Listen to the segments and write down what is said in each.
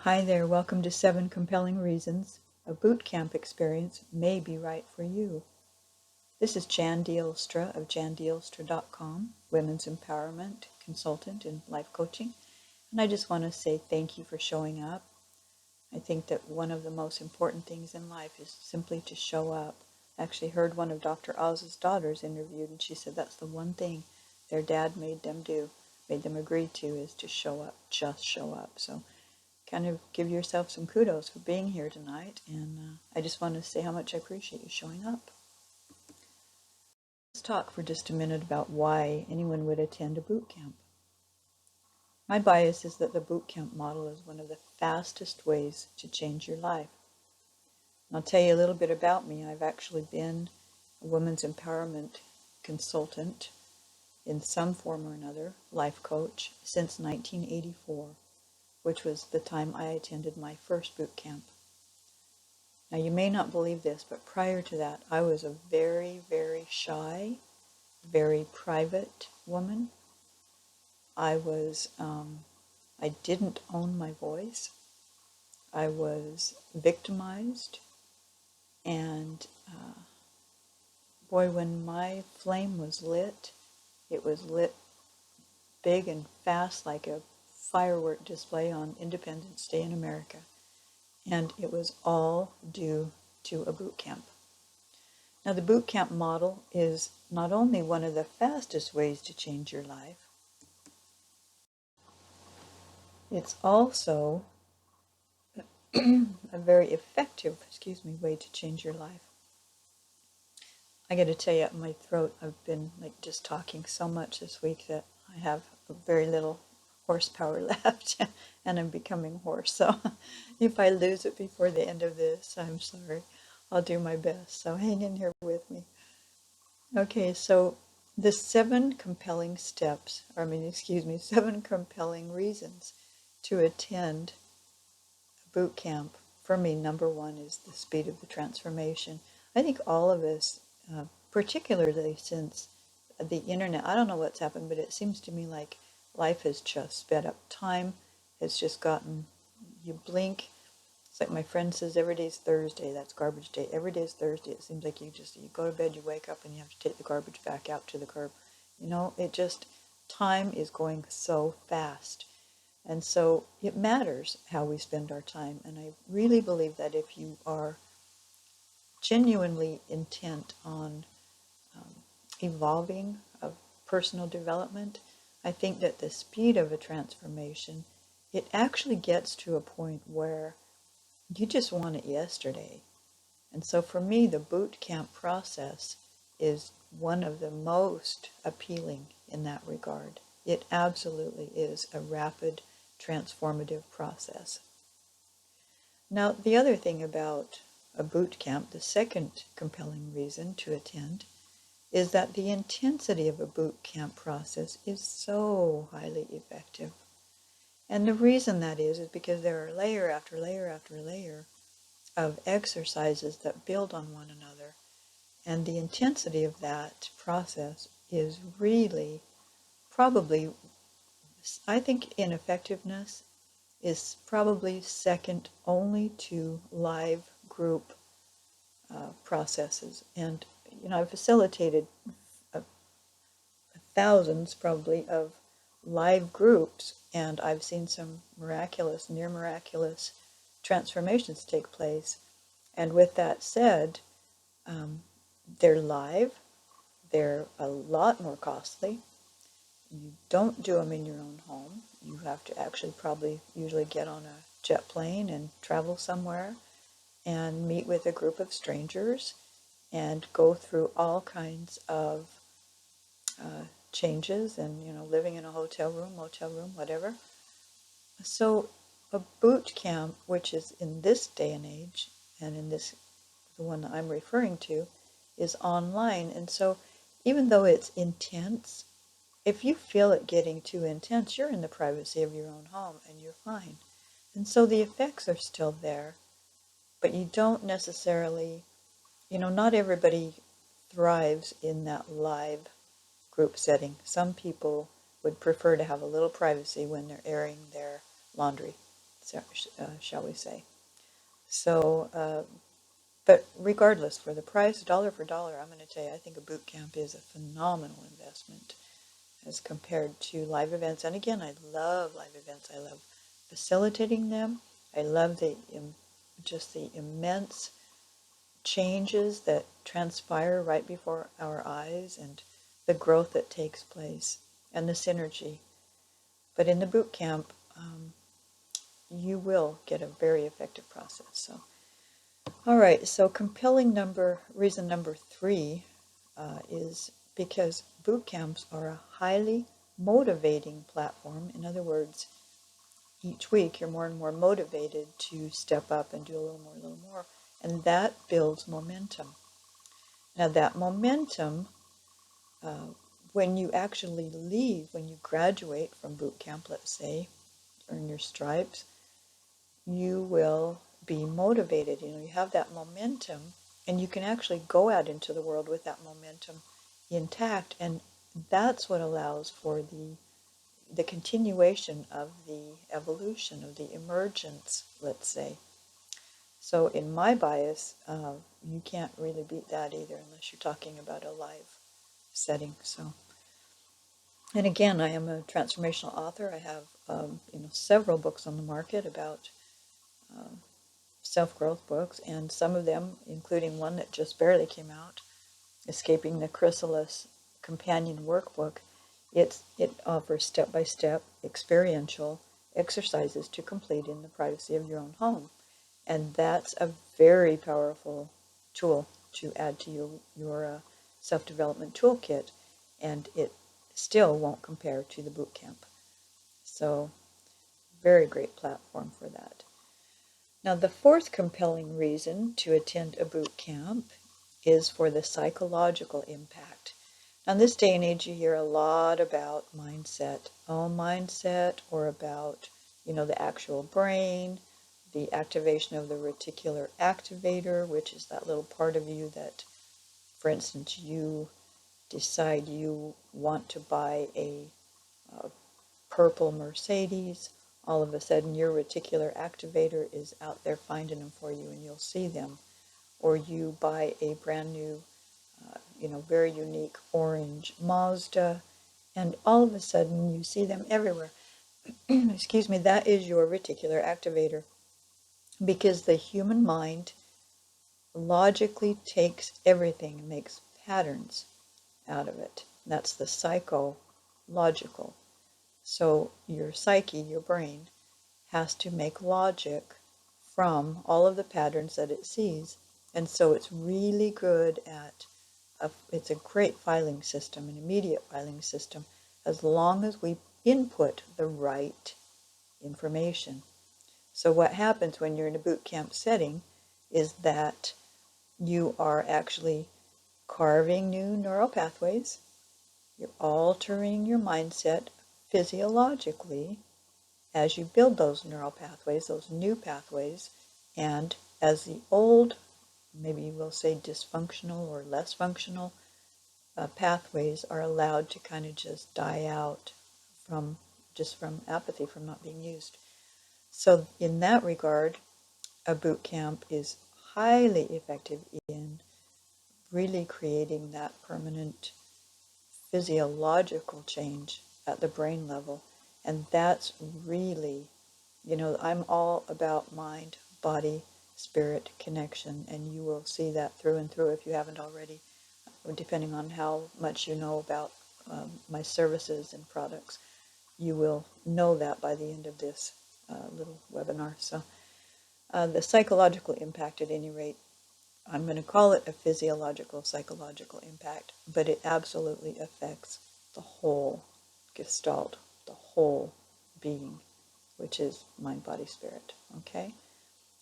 Hi there, welcome to 7 Compelling Reasons a Bootcamp Experience May Be Right for You. This is Jan Dielstra of jandielstra.com, women's empowerment consultant and life coaching. And I just want to say thank you for showing up. I think that one of the most important things in life is simply to show up. I actually heard one of Dr. Oz's daughters interviewed, and she said that's the one thing their dad made them agree to, is to show up, just show up. So kind of give yourself some kudos for being here tonight, and I just want to say how much I appreciate you showing up. Let's talk for just a minute about why anyone would attend a boot camp. My bias is that the boot camp model is one of the fastest ways to change your life. And I'll tell you a little bit about me. I've actually been a women's empowerment consultant in some form or another, life coach, since 1984, which was the time I attended my first boot camp. Now, you may not believe this, but prior to that, I was a very, very shy, very private woman. I didn't own my voice. I was victimized. And boy, when my flame was lit, it was lit big and fast like a firework display on Independence Day in America. And it was all due to a boot camp. Now, the boot camp model is not only one of the fastest ways to change your life, it's also a very effective, way to change your life. I got to tell you, my throat, I've been just talking so much this week that I have very little horsepower left, and I'm becoming hoarse. So if I lose it before the end of this, I'm sorry. I'll do my best. So hang in here with me. Okay, so the 7 compelling reasons to attend a boot camp. For me, number one is the speed of the transformation. I think all of us, particularly since the internet, I don't know what's happened, but it seems to me like life has just sped up. Time has just gotten, you blink. It's like my friend says, every day is Thursday. That's garbage day. Every day is Thursday. It seems like you go to bed, you wake up, and you have to take the garbage back out to the curb. Time is going so fast. And so it matters how we spend our time. And I really believe that if you are genuinely intent on evolving, of personal development, I think that the speed of a transformation, it actually gets to a point where you just want it yesterday. And so for me, the boot camp process is one of the most appealing in that regard. It absolutely is a rapid, transformative process. Now, the other thing about a boot camp, the second compelling reason to attend, is that the intensity of a boot camp process is so highly effective. And the reason that is because there are layer after layer after layer of exercises that build on one another. And the intensity of that process is really probably, I think, in effectiveness, is probably second only to live group processes. And, I've facilitated thousands probably of live groups, and I've seen some miraculous, near miraculous transformations take place. And with that said, they're live, they're a lot more costly. You don't do them in your own home. You have to actually probably usually get on a jet plane and travel somewhere and meet with a group of strangers and go through all kinds of changes and, living in a hotel room, motel room, whatever. So a boot camp, which is in this day and age, and the one that I'm referring to, is online. And so even though it's intense, if you feel it getting too intense, you're in the privacy of your own home and you're fine. And so the effects are still there, but you don't necessarily, not everybody thrives in that live group setting. Some people would prefer to have a little privacy when they're airing their laundry. shall we say. So, but regardless, for the price, dollar for dollar, I'm going to tell you, I think a boot camp is a phenomenal investment as compared to live events. And again, I love live events. I love facilitating them. I love just the immense changes that transpire right before our eyes and the growth that takes place and the synergy. But in the boot camp, you will get a very effective process. So, all right. So, reason number 3 is because boot camps are a highly motivating platform. In other words, each week you're more and more motivated to step up and do a little more, and that builds momentum. Now, that momentum, uh, when you actually leave, when you graduate from boot camp, let's say, earn your stripes, you will be motivated. You have that momentum, and you can actually go out into the world with that momentum intact, and that's what allows for the continuation of the evolution, of the emergence, let's say. So in my bias, you can't really beat that either unless you're talking about a live setting. So, and again, I am a transformational author. I have several books on the market about self-growth books, and some of them, including one that just barely came out, Escaping the Chrysalis Companion Workbook. It offers step-by-step experiential exercises to complete in the privacy of your own home. And that's a very powerful tool to add to your self-development toolkit, and it still won't compare to the boot camp. So, very great platform for that. Now, the fourth compelling reason to attend a boot camp is for the psychological impact. Now, in this day and age, you hear a lot about mindset, or about, the actual brain, the activation of the reticular activator, which is that little part of you that, for instance, you decide you want to buy a purple Mercedes. All of a sudden, your reticular activator is out there finding them for you, and you'll see them. Or you buy a brand new, very unique orange Mazda, and all of a sudden you see them everywhere. Excuse me, that is your reticular activator, because the human mind logically takes everything and makes patterns out of it. That's the psychological. So your psyche, your brain, has to make logic from all of the patterns that it sees. And so it's really good at, it's a great filing system, an immediate filing system, as long as we input the right information. So what happens when you're in a boot camp setting is that you are actually carving new neural pathways. You're altering your mindset physiologically as you build those neural pathways, those new pathways, and as the old, maybe we'll say dysfunctional or less functional pathways are allowed to kind of just die out from apathy, from not being used. So in that regard, a boot camp is highly effective in really creating that permanent physiological change at the brain level. And that's really, I'm all about mind, body, spirit connection, and you will see that through and through if you haven't already, depending on how much you know about my services and products. You will know that by the end of this little webinar. So the psychological impact, at any rate, I'm going to call it a physiological, psychological impact, but it absolutely affects the whole gestalt, the whole being, which is mind, body, spirit. Okay?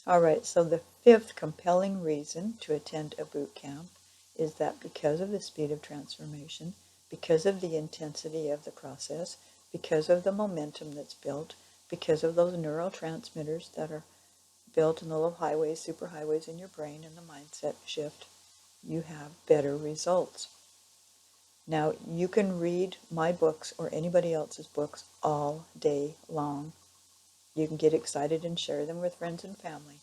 All right, so the fifth compelling reason to attend a boot camp is that because of the speed of transformation, because of the intensity of the process, because of the momentum that's built, because of those neurotransmitters that are built in the little highways, superhighways in your brain, and the mindset shift, you have better results. Now, you can read my books or anybody else's books all day long. You can get excited and share them with friends and family.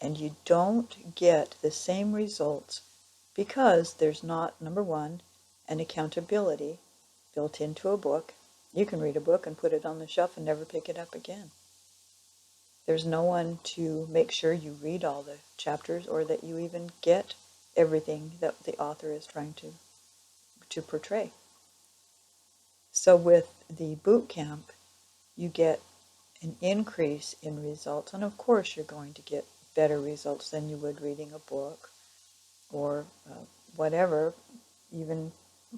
And you don't get the same results because there's not, number one, an accountability built into a book. You can read a book and put it on the shelf and never pick it up again. There's no one to make sure you read all the chapters or that you even get everything that the author is trying to portray. So with the boot camp, you get an increase in results. And of course, you're going to get better results than you would reading a book or whatever, even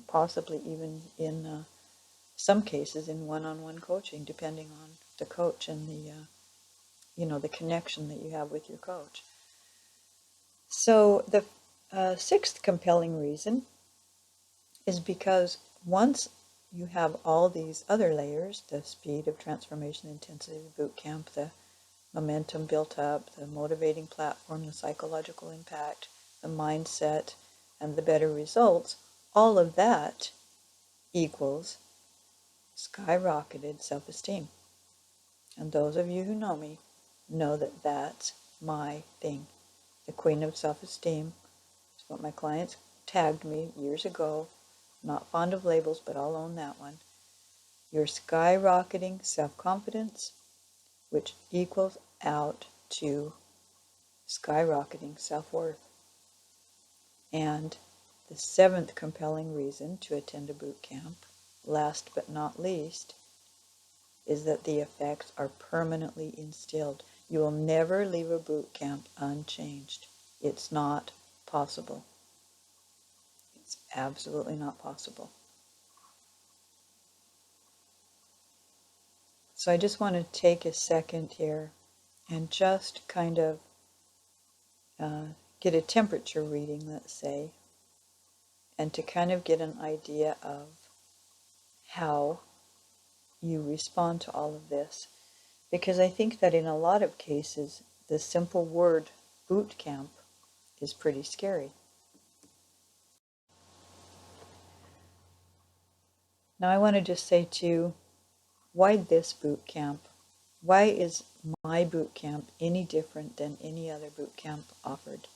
possibly even in some cases in one-on-one coaching, depending on the coach and the connection that you have with your coach. So the sixth compelling reason is because once you have all these other layers, the speed of transformation, intensity of boot camp, the momentum built up, the motivating platform, the psychological impact, the mindset, and the better results, all of that equals skyrocketed self-esteem. And those of you who know me know that that's my thing. The queen of self-esteem is what my clients tagged me years ago. Not fond of labels, but I'll own that one. Your skyrocketing self-confidence, which equals out to skyrocketing self-worth. And the seventh compelling reason to attend a boot camp, last but not least, is that the effects are permanently instilled. You will never leave a boot camp unchanged. It's not possible. It's absolutely not possible. So I just want to take a second here and just kind of get a temperature reading, let's say, and to kind of get an idea of how you respond to all of this. Because I think that in a lot of cases, the simple word boot camp is pretty scary. Now I want to just say too, why this boot camp? Why is my boot camp any different than any other boot camp offered?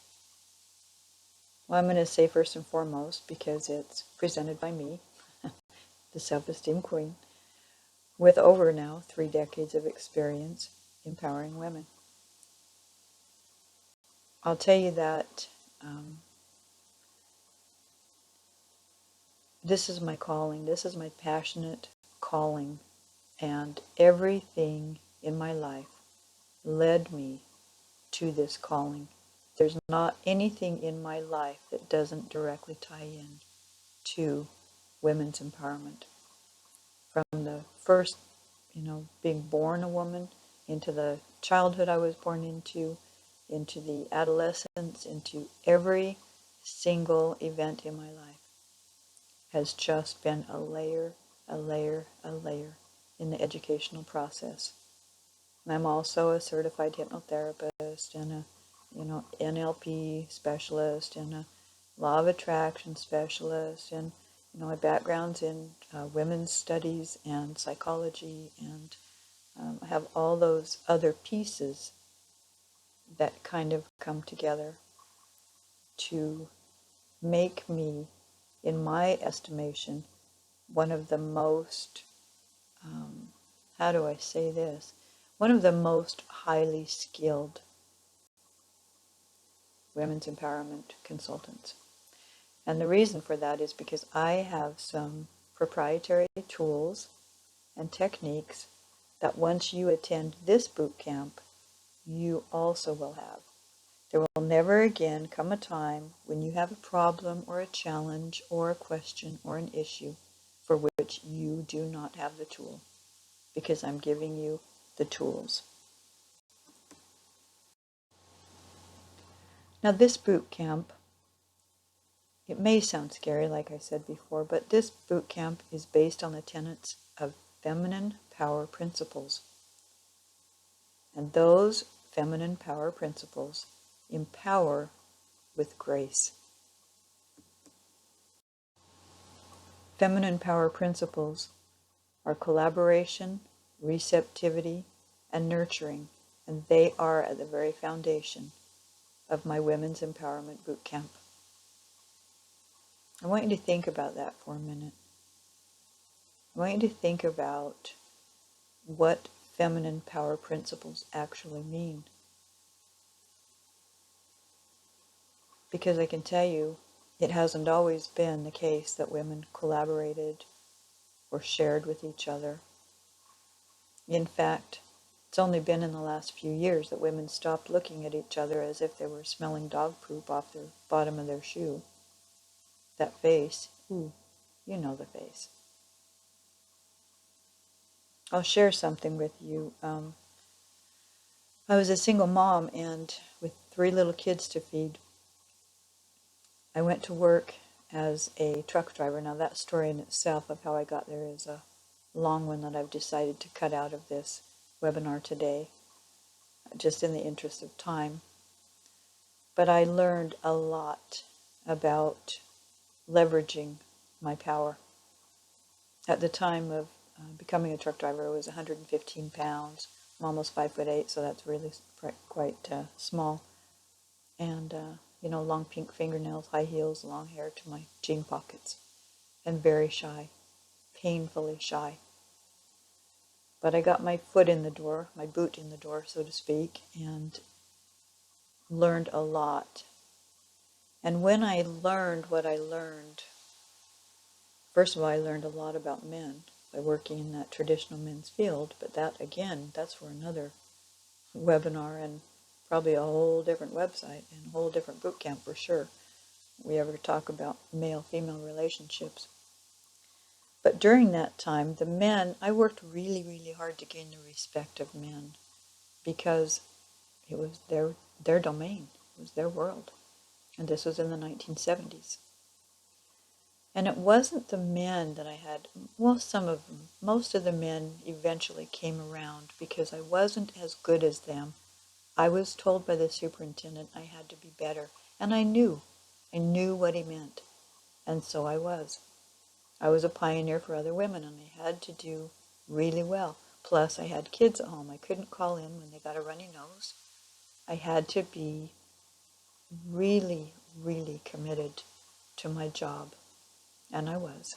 Well, I'm going to say first and foremost, because it's presented by me, the self-esteem queen, with over now 3 decades of experience empowering women. I'll tell you that this is my calling. This is my passionate calling. And everything in my life led me to this calling. There's not anything in my life that doesn't directly tie in to women's empowerment. From the first, being born a woman, into the childhood I was born into the adolescence, into every single event in my life has just been a layer, a layer, a layer in the educational process. And I'm also a certified hypnotherapist and a NLP specialist and a law of attraction specialist, and my background's in women's studies and psychology, and I have all those other pieces that kind of come together to make me, in my estimation, one of the most, how do I say this? One of the most highly skilled women's empowerment consultants. And the reason for that is because I have some proprietary tools and techniques that once you attend this boot camp, you also will have. There will never again come a time when you have a problem or a challenge or a question or an issue for which you do not have the tool, because I'm giving you the tools. Now this boot camp, it may sound scary, like I said before, but this boot camp is based on the tenets of feminine power principles. And those feminine power principles empower with grace. Feminine power principles are collaboration, receptivity, and nurturing, and they are at the very foundation of my Women's Empowerment Bootcamp. I want you to think about that for a minute. I want you to think about what feminine power principles actually mean. Because I can tell you, it hasn't always been the case that women collaborated or shared with each other. In fact, it's only been in the last few years that women stopped looking at each other as if they were smelling dog poop off the bottom of their shoe. That face, ooh, you know the face. I'll share something with you. I was a single mom, and with 3 little kids to feed, I went to work as a truck driver. Now, that story in itself of how I got there is a long one that I've decided to cut out of this webinar today, just in the interest of time. But I learned a lot about leveraging my power. At the time of becoming a truck driver, I was 115 pounds. I'm almost 5'8", so that's really quite small. And, long pink fingernails, high heels, long hair to my jean pockets. And very shy, painfully shy. But I got my foot in the door, my boot in the door, so to speak, and learned a lot. And when I learned what I learned, first of all, I learned a lot about men by working in that traditional men's field. But that, again, that's for another webinar and probably a whole different website and a whole different boot camp for sure. We ever talk about male-female relationships. But during that time, the men, I worked really, really hard to gain the respect of men because it was their domain, it was their world. And this was in the 1970s. And it wasn't the men that I had, well, some of them, most of the men eventually came around because I wasn't as good as them. I was told by the superintendent I had to be better. And I knew what he meant. And so I was. I was a pioneer for other women, and I had to do really well. Plus, I had kids at home. I couldn't call in when they got a runny nose. I had to be really, really committed to my job, and I was.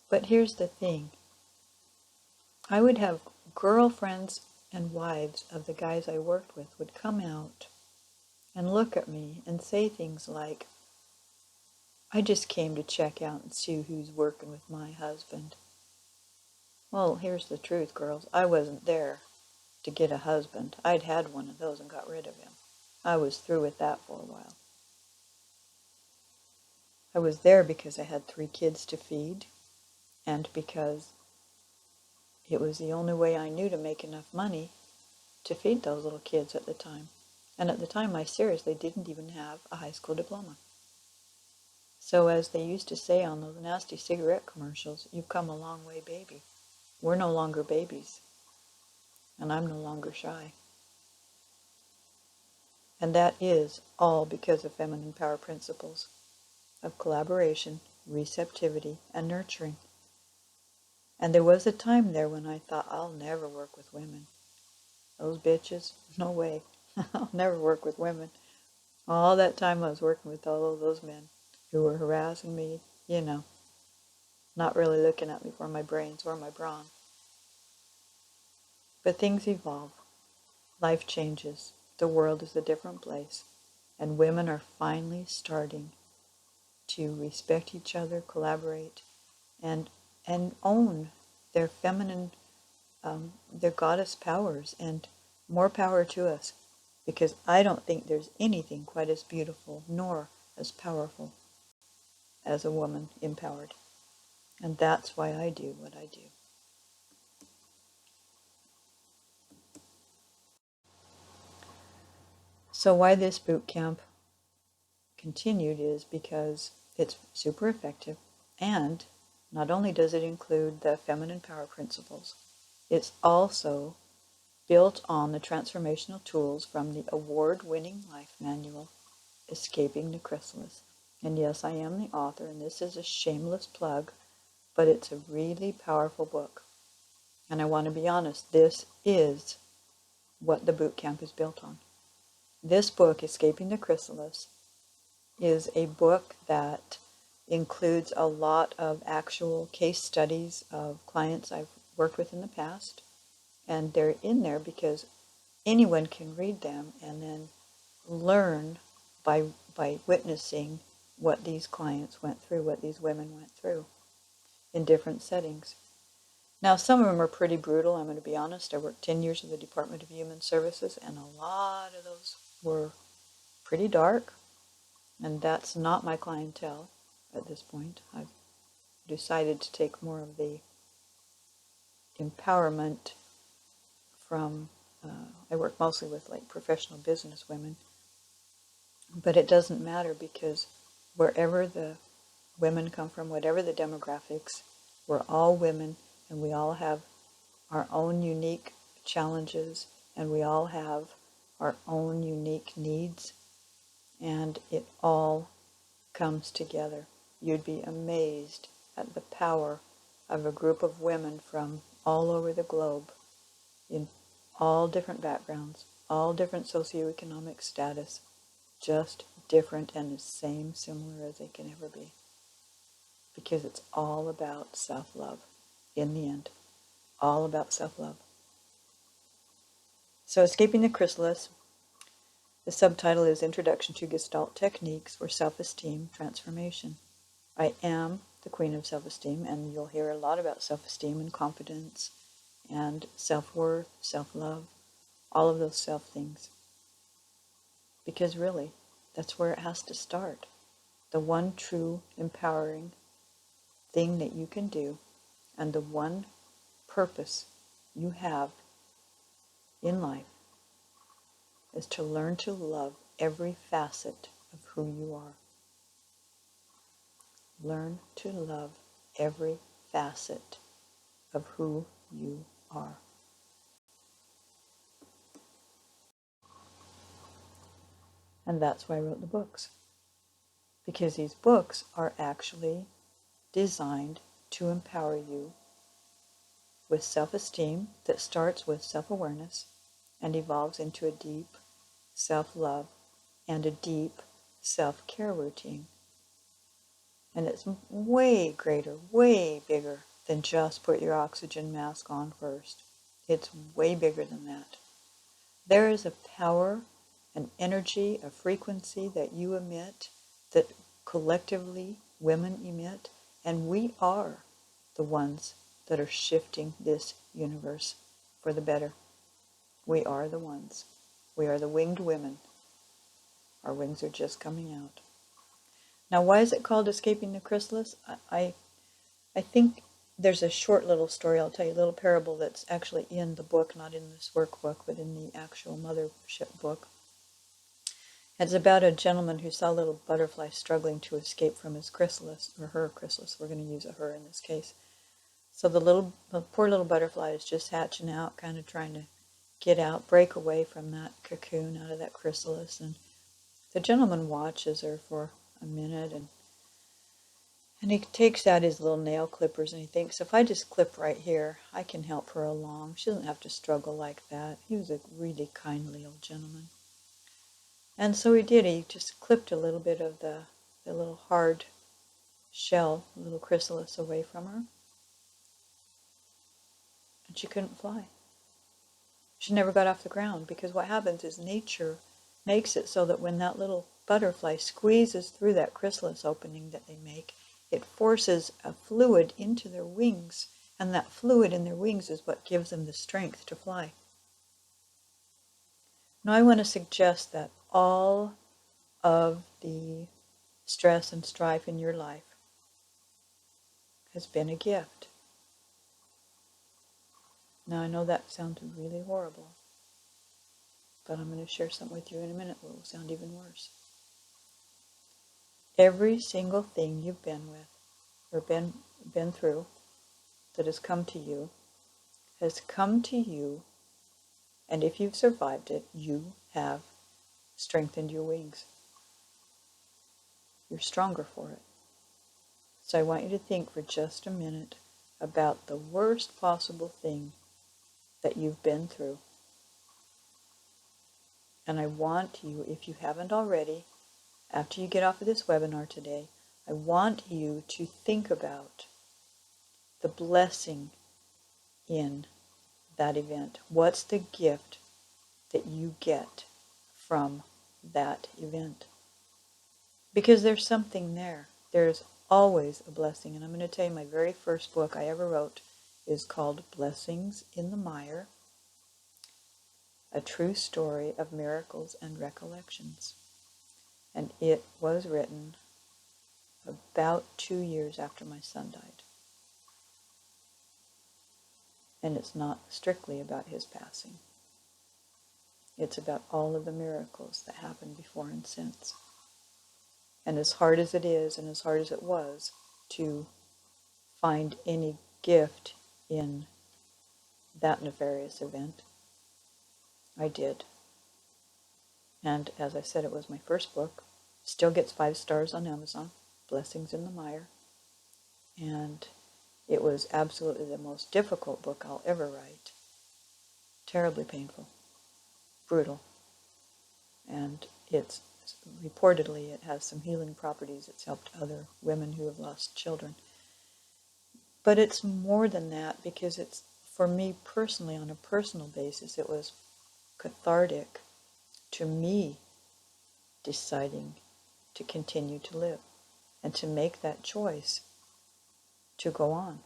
But here's the thing. I would have girlfriends and wives of the guys I worked with would come out and look at me and say things like, I just came to check out and see who's working with my husband. Well, here's the truth, girls. I wasn't there to get a husband. I'd had one of those and got rid of him. I was through with that for a while. I was there because I had 3 kids to feed and because it was the only way I knew to make enough money to feed those little kids at the time. And at the time, I seriously didn't even have a high school diploma. So as they used to say on those nasty cigarette commercials, you've come a long way, baby. We're no longer babies. And I'm no longer shy. And that is all because of feminine power principles of collaboration, receptivity, and nurturing. And there was a time there when I thought, I'll never work with women. Those bitches, no way. I'll never work with women. All that time I was working with all of those men who were harassing me, not really looking at me for my brains or my brawn. But things evolve. Life changes. The world is a different place. And women are finally starting to respect each other, collaborate, and own their feminine, their goddess powers, and more power to us, because I don't think there's anything quite as beautiful nor as powerful as a woman empowered. And that's why I do what I do. So why this boot camp continued is because it's super effective, and not only does it include the feminine power principles, it's also built on the transformational tools from the award-winning life manual, Escaping the Chrysalis. And yes, I am the author, and this is a shameless plug, but it's a really powerful book. And I want to be honest, this is what the boot camp is built on. This book, Escaping the Chrysalis, is a book that includes a lot of actual case studies of clients I've worked with in the past. And they're in there because anyone can read them and then learn by witnessing what these clients went through, what these women went through in different settings. Now, some of them are pretty brutal. I'm going to be honest. I worked 10 years in the Department of Human Services, and a lot of those were pretty dark, and that's not my clientele at this point. I've decided to take more of the empowerment from, I work mostly with like professional business women, but it doesn't matter because wherever the women come from, whatever the demographics, we're all women and we all have our own unique challenges and we all have our own unique needs, and it all comes together. You'd be amazed at the power of a group of women from all over the globe in all different backgrounds, all different socioeconomic status, just different and the same similar as they can ever be. Because it's all about self-love in the end. All about self-love. So Escaping the Chrysalis, the subtitle is Introduction to Gestalt Techniques for Self-Esteem Transformation. I am the Queen of Self-Esteem, and you'll hear a lot about self-esteem and confidence and self-worth, self-love, all of those self things. Because really, that's where it has to start. The one true empowering thing that you can do and the one purpose you have in life is to learn to love every facet of who you are. Learn to love every facet of who you are. And that's why I wrote the books. Because these books are actually designed to empower you with self-esteem that starts with self-awareness and evolves into a deep self-love and a deep self-care routine. And it's way greater, way bigger than just put your oxygen mask on first. It's way bigger than that. There is a power, an energy, a frequency that you emit, that collectively women emit, and we are the ones that are shifting this universe for the better. We are the ones. We are the winged women. Our wings are just coming out. Now, why is it called Escaping the Chrysalis? I think there's a short little story, I'll tell you, a little parable that's actually in the book, not in this workbook, but in the actual mothership book. It's about a gentleman who saw a little butterfly struggling to escape from his chrysalis, or her chrysalis. We're going to use a her in this case. So the poor little butterfly is just hatching out, kind of trying to get out, break away from that cocoon, out of that chrysalis. And the gentleman watches her for a minute, and he takes out his little nail clippers, and he thinks, if I just clip right here, I can help her along. She doesn't have to struggle like that. He was a really kindly old gentleman. And so he did. He just clipped a little bit of the little hard shell, the little chrysalis away from her. And she couldn't fly. She never got off the ground, because what happens is nature makes it so that when that little butterfly squeezes through that chrysalis opening that they make, it forces a fluid into their wings, and that fluid in their wings is what gives them the strength to fly. Now I want to suggest that all of the stress and strife in your life has been a gift. Now I know that sounds really horrible, but I'm going to share something with you in a minute that will sound even worse. Every single thing you've been with, or been through, that has come to you, and if you've survived it, you have strengthened your wings. You're stronger for it. So I want you to think for just a minute about the worst possible thing that you've been through. And I want you, if you haven't already, after you get off of this webinar today, I want you to think about the blessing in that event. What's the gift that you get from that event? Because there's something there. There's always a blessing. And I'm going to tell you, my very first book I ever wrote is called Blessings in the Mire, a true story of miracles and recollections. And it was written about 2 years after my son died. And it's not strictly about his passing. It's about all of the miracles that happened before and since. And as hard as it is, and as hard as it was, to find any gift in that nefarious event, I did. And as I said, it was my first book. Still gets 5 stars on Amazon, Blessings in the Mire. And it was absolutely the most difficult book I'll ever write. Terribly painful, brutal. And it's reportedly, it has some healing properties. It's helped other women who have lost children. But it's more than that, because it's, for me personally, on a personal basis, it was cathartic to me deciding to continue to live and to make that choice to go on.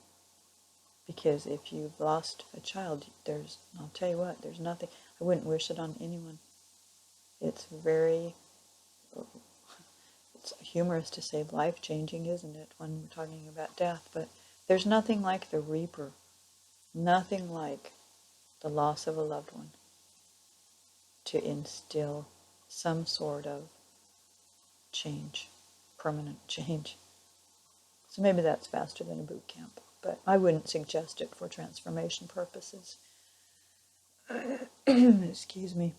Because if you've lost a child, I'll tell you what, there's nothing, I wouldn't wish it on anyone. It's humorous to say life-changing, isn't it, when we're talking about death? But there's nothing like the reaper, nothing like the loss of a loved one to instill some sort of change, permanent change. So maybe that's faster than a boot camp, but I wouldn't suggest it for transformation purposes. Excuse me.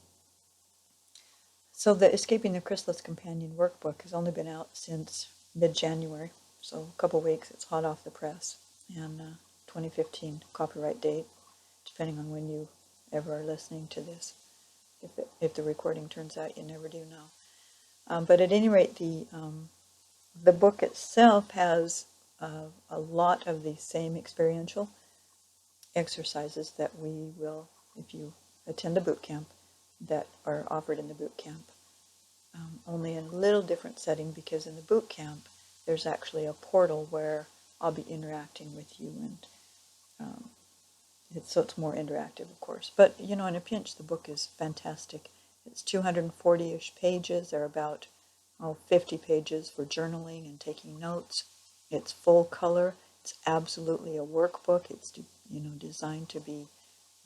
So the Escaping the Chrysalis Companion workbook has only been out since mid-January, so a couple weeks. It's hot off the press, and 2015 copyright date, depending on when you ever are listening to this. If the recording turns out, you never do know. But at any rate, the book itself has a lot of the same experiential exercises that we will, if you attend a boot camp, that are offered in the boot camp. Only in a little different setting, because in the boot camp there's actually a portal where I'll be interacting with you, and so it's more interactive, of course. But, in a pinch, the book is fantastic. It's 240-ish pages. There are about 50 pages for journaling and taking notes. It's full color. It's absolutely a workbook. It's designed to be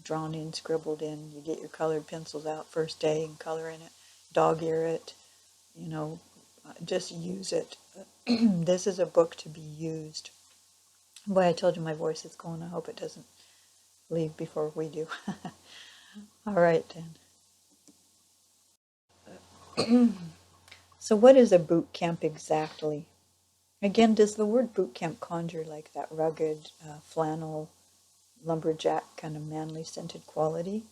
drawn in, scribbled in. You get your colored pencils out first day and color in it, dog ear it, just use it. This is a book to be used. Boy, I told you my voice is going. I hope it doesn't leave before we do. All right, then. So what is a boot camp exactly? Again, does the word boot camp conjure like that rugged, flannel, lumberjack kind of manly scented quality?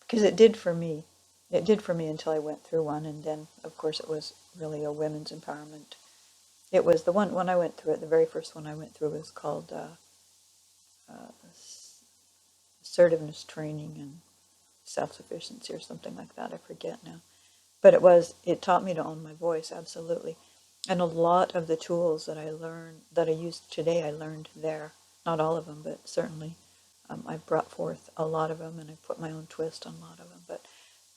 Because it did for me. It did for me until I went through one, and then, of course, it was really a women's empowerment. It was the one, when I went through it, the very first one I went through was called assertiveness training and self-sufficiency or something like that. I forget now. But it taught me to own my voice, absolutely. And a lot of the tools that I use today, I learned there. Not all of them, but certainly I brought forth a lot of them, and I put my own twist on a lot of them. But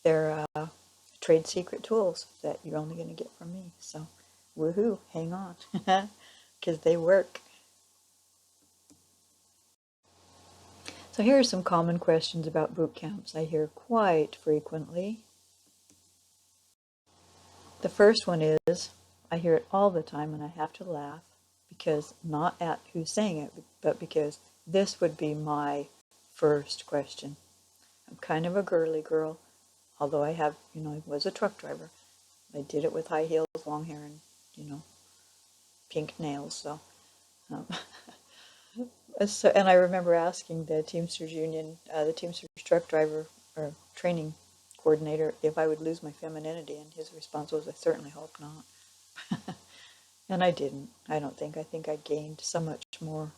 they're trade secret tools that you're only going to get from me. So, woohoo, hang on, because they work. So here are some common questions about boot camps I hear quite frequently. The first one is, I hear it all the time and I have to laugh, because not at who's saying it, but because this would be my first question. I'm kind of a girly girl, although I was a truck driver. I did it with high heels, long hair, and, pink nails. So So, and I remember asking the Teamsters Union, the Teamsters truck driver or training coordinator, if I would lose my femininity, and his response was, "I certainly hope not." And I didn't. I don't think. I think I gained so much more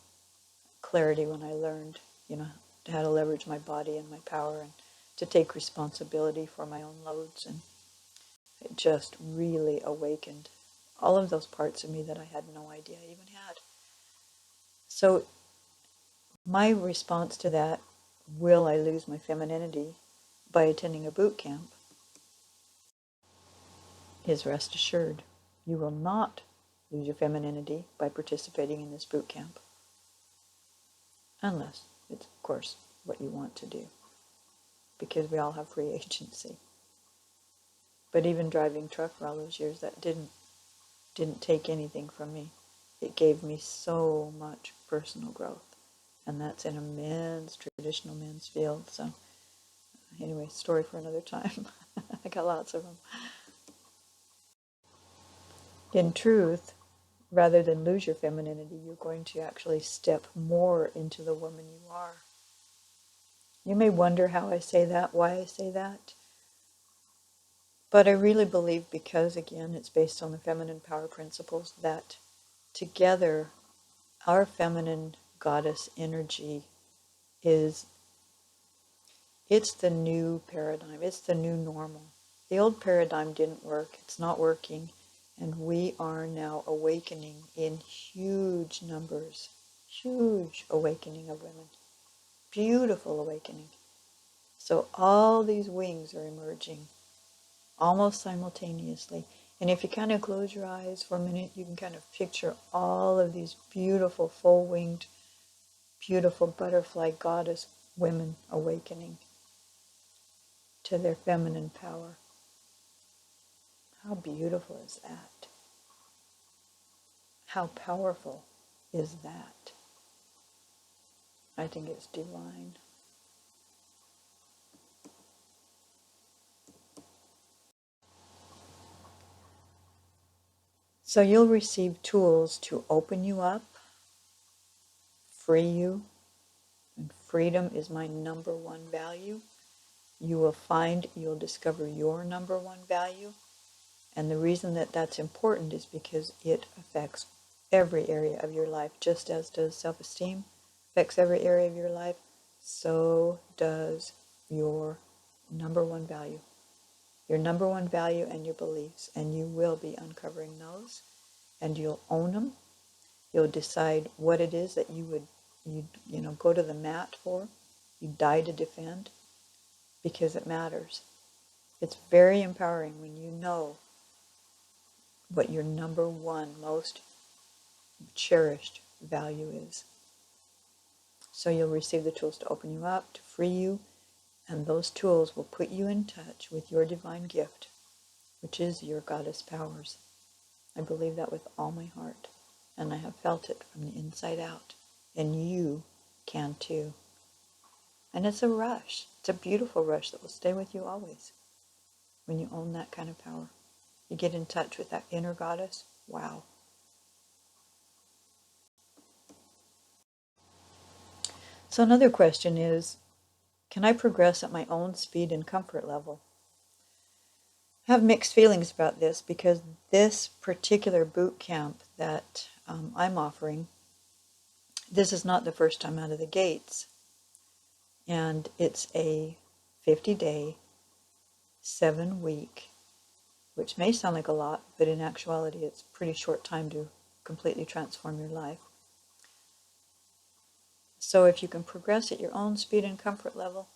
clarity when I learned, how to leverage my body and my power and to take responsibility for my own loads. And it just really awakened all of those parts of me that I had no idea I even had. So my response to that, will I lose my femininity by attending a boot camp, is rest assured. You will not lose your femininity by participating in this boot camp. Unless it's, of course, what you want to do. Because we all have free agency. But even driving truck for all those years, that didn't take anything from me. It gave me so much personal growth. And that's in a traditional men's field. So anyway, story for another time. I got lots of them. In truth, rather than lose your femininity, you're going to actually step more into the woman you are. You may wonder how I say that, why I say that. But I really believe, because again, it's based on the feminine power principles, that together our feminine goddess energy it's the new paradigm. It's the new normal. The old paradigm didn't work. It's not working. And we are now awakening in huge numbers. Huge awakening of women. Beautiful awakening. So all these wings are emerging almost simultaneously. And if you kind of close your eyes for a minute, you can kind of picture all of these beautiful, full-winged, beautiful butterfly goddess women awakening to their feminine power. How beautiful is that? How powerful is that? I think it's divine. So you'll receive tools to open you up, free you, and freedom is my number one value. You'll discover your number one value. And the reason that that's important is because it affects every area of your life, just as does self-esteem affects every area of your life, so does your number one value. Your number one value and your beliefs, and you will be uncovering those, and you'll own them. You'll decide what it is that you go to the mat for, you die to defend, because it matters. It's very empowering when you know what your number one most cherished value is. So you'll receive the tools to open you up, to free you, and those tools will put you in touch with your divine gift, which is your goddess powers. I believe that with all my heart, and I have felt it from the inside out, and you can too. And it's a rush. It's a beautiful rush that will stay with you always when you own that kind of power. You get in touch with that inner goddess. Wow. So another question is, can I progress at my own speed and comfort level? I have mixed feelings about this, because this particular boot camp that I'm offering, this is not the first time out of the gates. And it's a 50-day, 7-week, which may sound like a lot, but in actuality it's a pretty short time to completely transform your life. So if you can progress at your own speed and comfort level,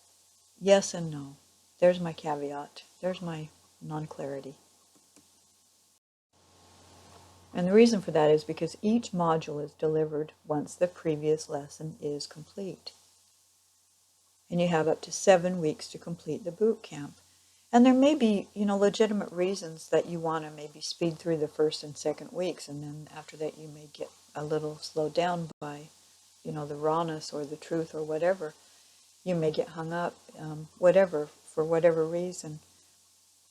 yes and no. There's my caveat. There's my non-clarity. And the reason for that is because each module is delivered once the previous lesson is complete. And you have up to 7 weeks to complete the boot camp. And there may be, legitimate reasons that you want to maybe speed through the first and second weeks, and then after that you may get a little slowed down by, the rawness or the truth or whatever. You may get hung up, for whatever reason.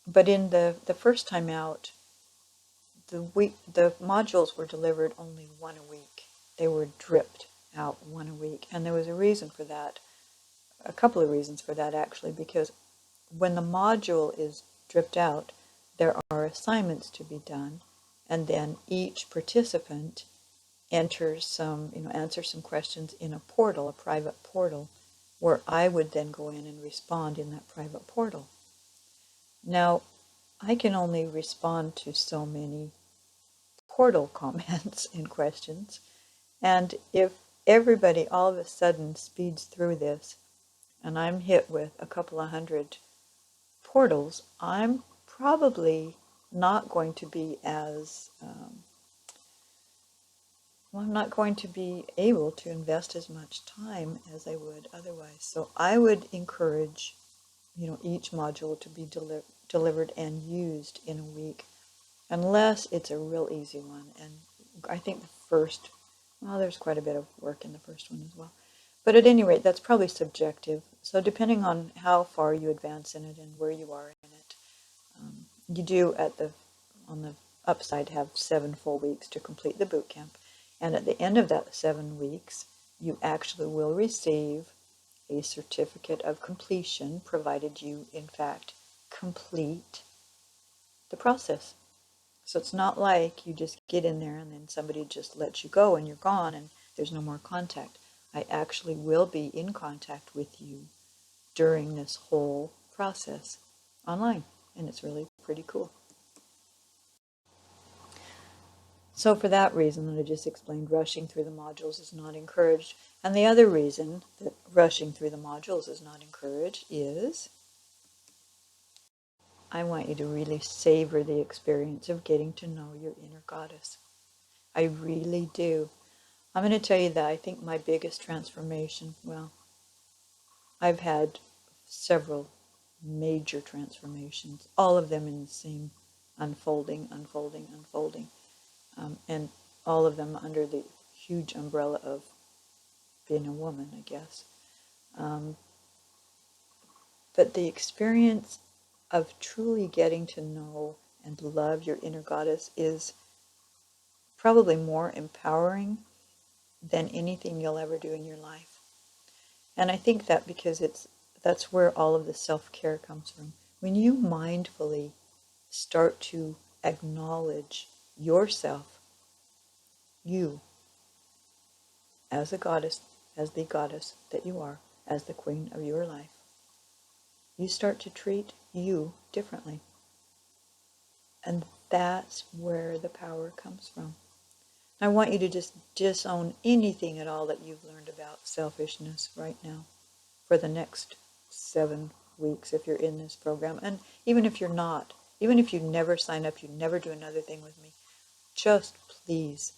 But in the first time out, the modules were delivered only one a week. They were dripped out one a week. And there was a reason for that, a couple of reasons for that actually, because when the module is dripped out, there are assignments to be done, and then each participant answers some questions in a portal, a private portal, where I would then go in and respond in that private portal. Now, I can only respond to so many portal comments and questions, and if everybody all of a sudden speeds through this, and I'm hit with a couple of hundred portals, I'm probably not going to be as I'm not going to be able to invest as much time as I would otherwise. So I would encourage, each module to be delivered and used in a week, unless it's a real easy one. And I think the first, well, there's quite a bit of work in the first one as well. But at any rate, that's probably subjective. So depending on how far you advance in it and where you are in it, you do on the upside have 7 full weeks to complete the boot camp. And at the end of that 7 weeks, you actually will receive a certificate of completion, provided you, in fact, complete the process. So it's not like you just get in there and then somebody just lets you go and you're gone and there's no more contact. I actually will be in contact with you during this whole process online, and it's really pretty cool. So for that reason that I just explained, rushing through the modules is not encouraged. And the other reason that rushing through the modules is not encouraged is I want you to really savor the experience of getting to know your inner goddess. I really do. I'm going to tell you that I think my biggest transformation, well, I've had several major transformations, all of them in the same unfolding, and all of them under the huge umbrella of being a woman, I guess. But the experience of truly getting to know and love your inner goddess is probably more empowering than anything you'll ever do in your life. And I think that because that's where all of the self-care comes from. When you mindfully start to acknowledge yourself, you, as a goddess, as the goddess that you are, as the queen of your life, you start to treat you differently. And that's where the power comes from. I want you to just disown anything at all that you've learned about selfishness right now for the next 7 weeks if you're in this program. And even if you're not, even if you never sign up, you never do another thing with me, just please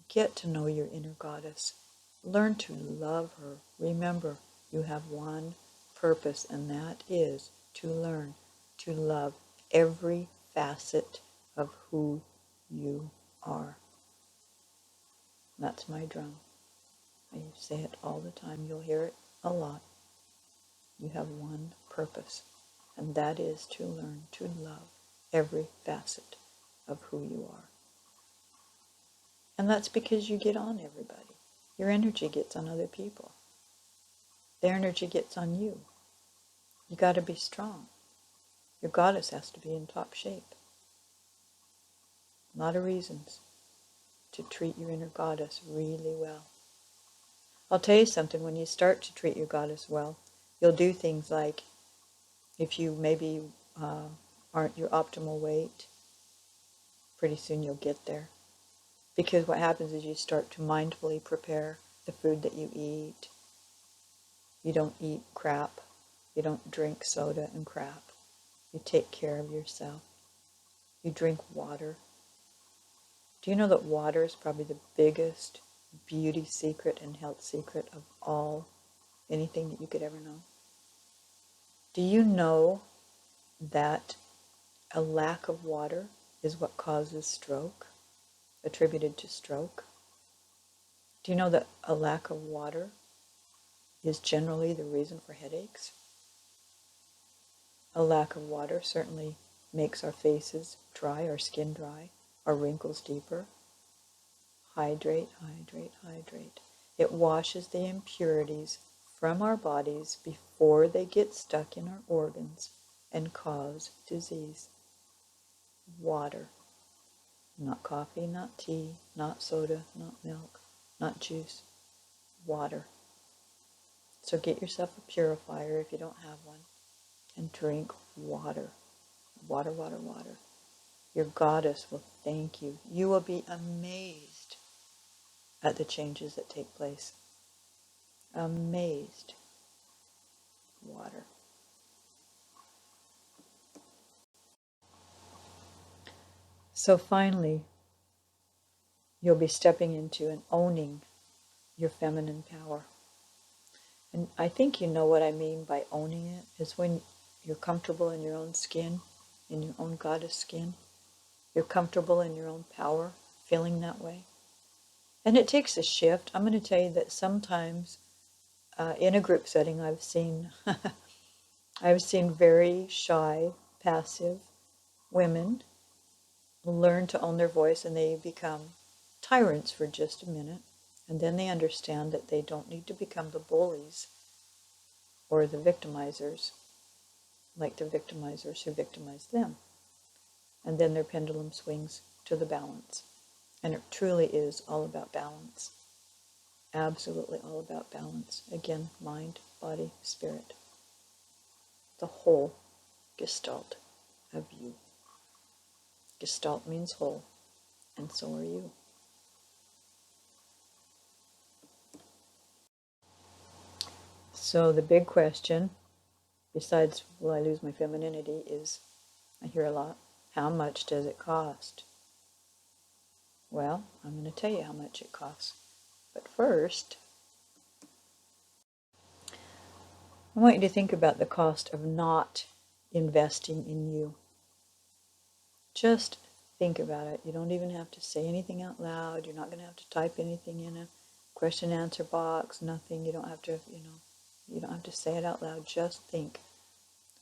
get to know your inner goddess. Learn to love her. Remember, you have one purpose, and that is to learn to love every facet of who you are. That's my drum. I say it all the time. You'll hear it a lot. You have one purpose, and that is to learn to love every facet of who you are. And that's because you get on everybody. Your energy gets on other people. Their energy gets on you. You got to be strong. Your goddess has to be in top shape. A lot of reasons to treat your inner goddess really well. I'll tell you something, when you start to treat your goddess well, you'll do things like, if you maybe aren't your optimal weight, pretty soon you'll get there. Because what happens is you start to mindfully prepare the food that you eat. You don't eat crap. You don't drink soda and crap. You take care of yourself. You drink water. Do you know that water is probably the biggest beauty secret and health secret of all, anything that you could ever know? Do you know that a lack of water is what causes stroke, attributed to stroke? Do you know that a lack of water is generally the reason for headaches? A lack of water certainly makes our faces dry, our skin dry, our wrinkles deeper. Hydrate, hydrate, hydrate. It washes the impurities from our bodies before they get stuck in our organs and cause disease. Water. Not coffee, not tea, not soda, not milk, not juice. Water. So get yourself a purifier if you don't have one and drink water. Water, water, water. Your goddess will thank you. You will be amazed at the changes that take place. Amazed. Water. So finally, you'll be stepping into and owning your feminine power. And I think you know what I mean by owning it, is when you're comfortable in your own skin, in your own goddess skin. You're comfortable in your own power, feeling that way. And it takes a shift. I'm going to tell you that sometimes in a group setting I've seen very shy, passive women learn to own their voice, and they become tyrants for just a minute, and then they understand that they don't need to become the bullies or the victimizers like the victimizers who victimize them. And then their pendulum swings to the balance. And it truly is all about balance. Absolutely all about balance. Again, mind, body, spirit. The whole gestalt of you. Gestalt means whole, and so are you. So the big question, besides will I lose my femininity, is, I hear a lot, how much does it cost? Well, I'm going to tell you how much it costs. But first, I want you to think about the cost of not investing in you. Just think about it. You don't even have to say anything out loud. You're not going to have to type anything in a question and answer box, nothing. You don't have to, you don't have to say it out loud. Just think.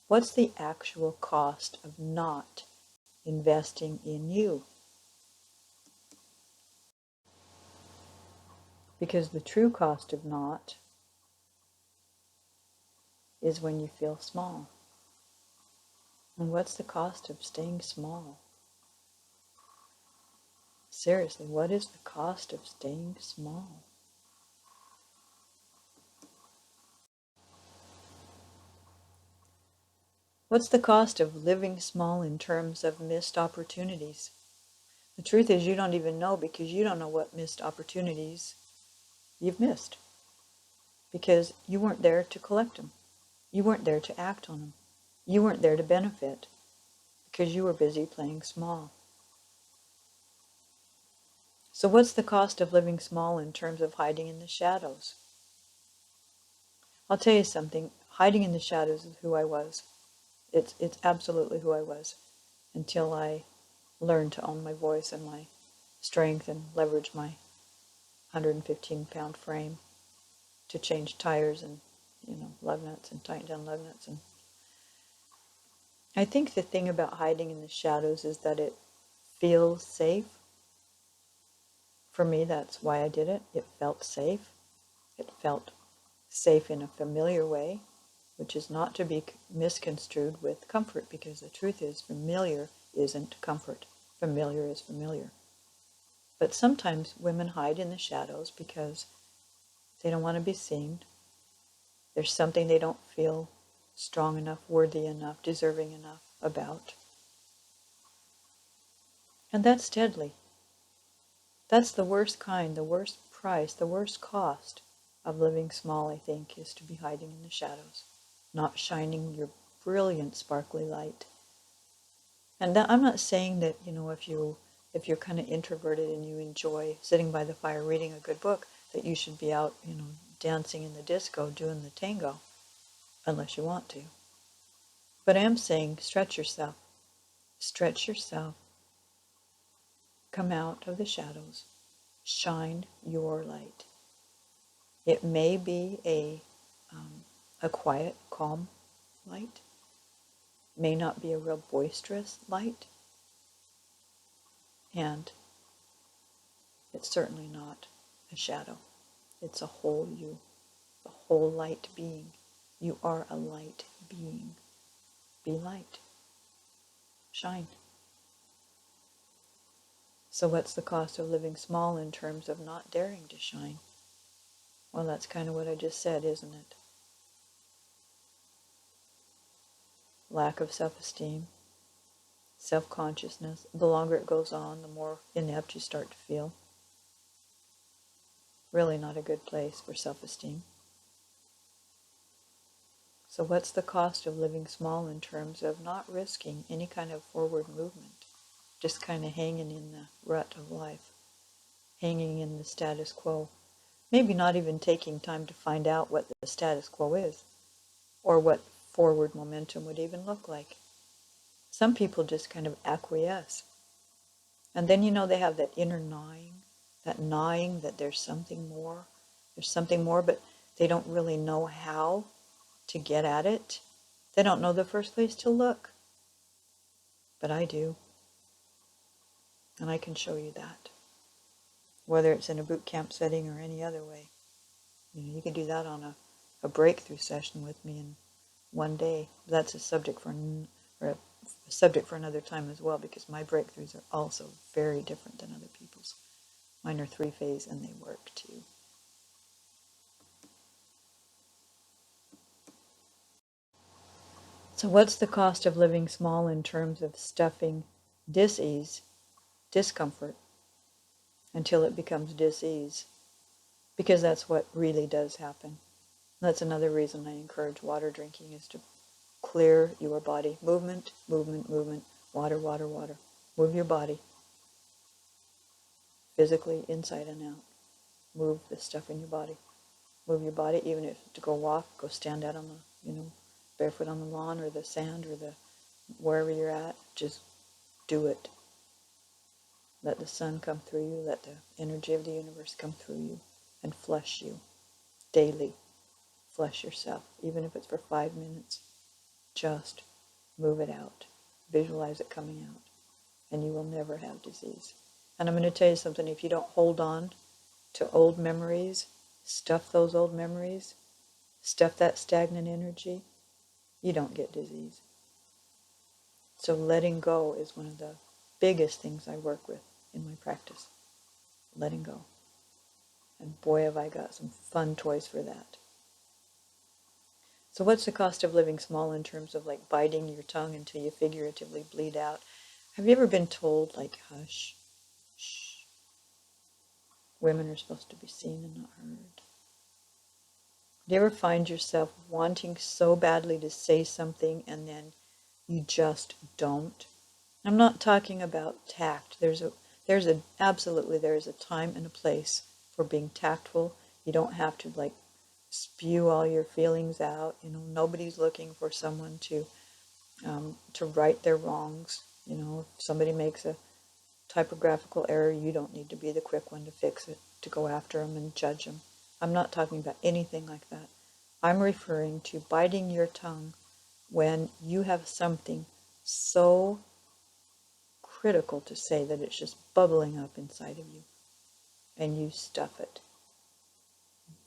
What's the actual cost of not investing in you? Because the true cost of not is when you feel small. And what's the cost of staying small? Seriously, what is the cost of staying small? What's the cost of living small in terms of missed opportunities? The truth is you don't even know, because you don't know what missed opportunities you've missed. Because you weren't there to collect them. You weren't there to act on them. You weren't there to benefit, because you were busy playing small. So what's the cost of living small in terms of hiding in the shadows? I'll tell you something. Hiding in the shadows is who I was. It's absolutely who I was, until I learned to own my voice and my strength and leverage my 115-pound frame to change tires and, lug nuts and tighten down lug nuts. And I think the thing about hiding in the shadows is that it feels safe. For me, that's why I did it. It felt safe. It felt safe in a familiar way, which is not to be misconstrued with comfort, because the truth is familiar isn't comfort. Familiar is familiar. But sometimes women hide in the shadows because they don't want to be seen. There's something they don't feel strong enough, worthy enough, deserving enough about. And that's deadly. That's the worst kind, the worst price, the worst cost of living small, I think, is to be hiding in the shadows, not shining your brilliant, sparkly light. And I'm not saying that, if you're kind of introverted and you enjoy sitting by the fire reading a good book, that you should be out, dancing in the disco, doing the tango, unless you want to. But I am saying stretch yourself. Stretch yourself. Come out of the shadows. Shine your light. It may be a quiet, calm light. May not be a real boisterous light. And it's certainly not a shadow. It's a whole you, a whole light being. You are a light being. Be light. Shine. So what's the cost of living small in terms of not daring to shine? Well, that's kind of what I just said, isn't it? Lack of self-esteem, self-consciousness. The longer it goes on, the more inept you start to feel. Really not a good place for self-esteem. So what's the cost of living small in terms of not risking any kind of forward movement? Just kind of hanging in the rut of life, hanging in the status quo. Maybe not even taking time to find out what the status quo is, or what forward momentum would even look like. Some people just kind of acquiesce. And then they have that inner gnawing that there's something more, but they don't really know how to get at it. They don't know the first place to look. But I do. And I can show you that. Whether it's in a boot camp setting or any other way. You can do that on a breakthrough session with me in one day. That's a subject for another time as well, because my breakthroughs are also very different than other people's. Mine are 3-phase and they work too. So what's the cost of living small in terms of stuffing dis-ease, discomfort, until it becomes dis-ease? Because that's what really does happen. That's another reason I encourage water drinking, is to clear your body. Movement, movement, movement. Water, water, water. Move your body. Physically, inside and out. Move the stuff in your body. Move your body, even if to go walk, go stand out on the, barefoot on the lawn or the sand or the wherever you're at. Just do it. Let the sun come through you. Let the energy of the universe come through you and flush you daily. Flush yourself, even if it's for 5 minutes. Just move it out. Visualize it coming out. And you will never have disease. And I'm going to tell you something. If you don't hold on to old memories, stuff those old memories, stuff that stagnant energy, you don't get disease. So letting go is one of the biggest things I work with in my practice. Letting go. And boy, have I got some fun toys for that. So what's the cost of living small in terms of like biting your tongue until you figuratively bleed out? Have you ever been told, like, hush, shh, women are supposed to be seen and not heard? Do you ever find yourself wanting so badly to say something and then you just don't? I'm not talking about tact. There is a time and a place for being tactful. You don't have to like spew all your feelings out. Nobody's looking for someone to right their wrongs. If somebody makes a typographical error, you don't need to be the quick one to fix it, to go after them and judge them. I'm not talking about anything like that. I'm referring to biting your tongue when you have something so critical to say that it's just bubbling up inside of you and you stuff it.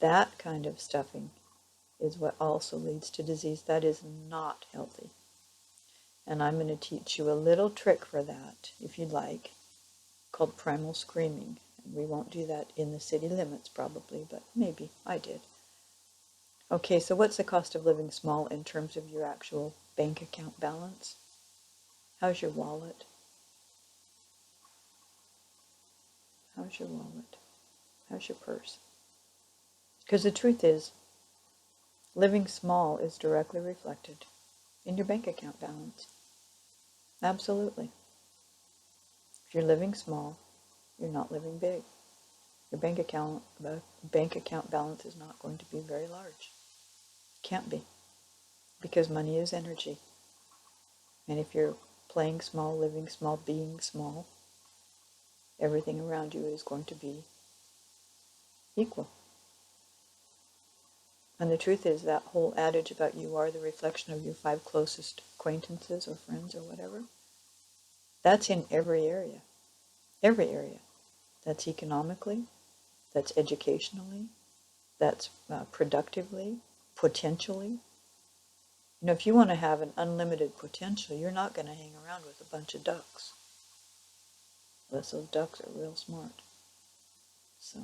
That kind of stuffing is what also leads to disease. That is not healthy. And I'm going to teach you a little trick for that, if you'd like, called primal screaming. And we won't do that in the city limits probably, but maybe I did. Okay, so what's the cost of living small in terms of your actual bank account balance? How's your wallet? How's your wallet? How's your purse? Because the truth is, living small is directly reflected in your bank account balance. Absolutely. If you're living small, you're not living big. Your bank account balance is not going to be very large. Can't be. Because money is energy. And if you're playing small, living small, being small, everything around you is going to be equal. And the truth is, that whole adage about you are the reflection of your 5 closest acquaintances or friends or whatever, that's in every area. Every area. That's economically, that's educationally, that's productively, potentially. You know, if you want to have an unlimited potential, you're not going to hang around with a bunch of ducks, unless those ducks are real smart. So,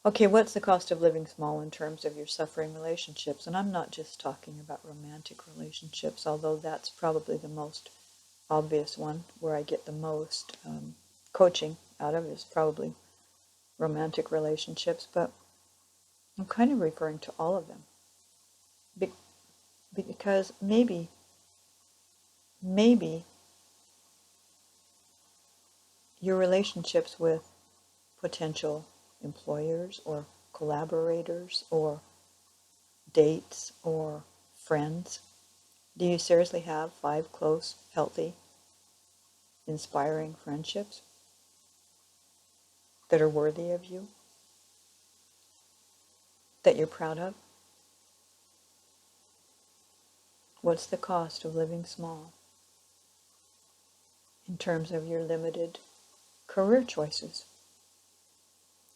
okay, what's the cost of living small in terms of your suffering relationships? And I'm not just talking about romantic relationships, although that's probably the most obvious one where I get the most coaching out of is probably romantic relationships, but I'm kind of referring to all of them. Because maybe your relationships with potential employers or collaborators or dates or friends, do you seriously have 5 close, healthy, inspiring friendships that are worthy of you, that you're proud of? What's the cost of living small in terms of your limited career choices?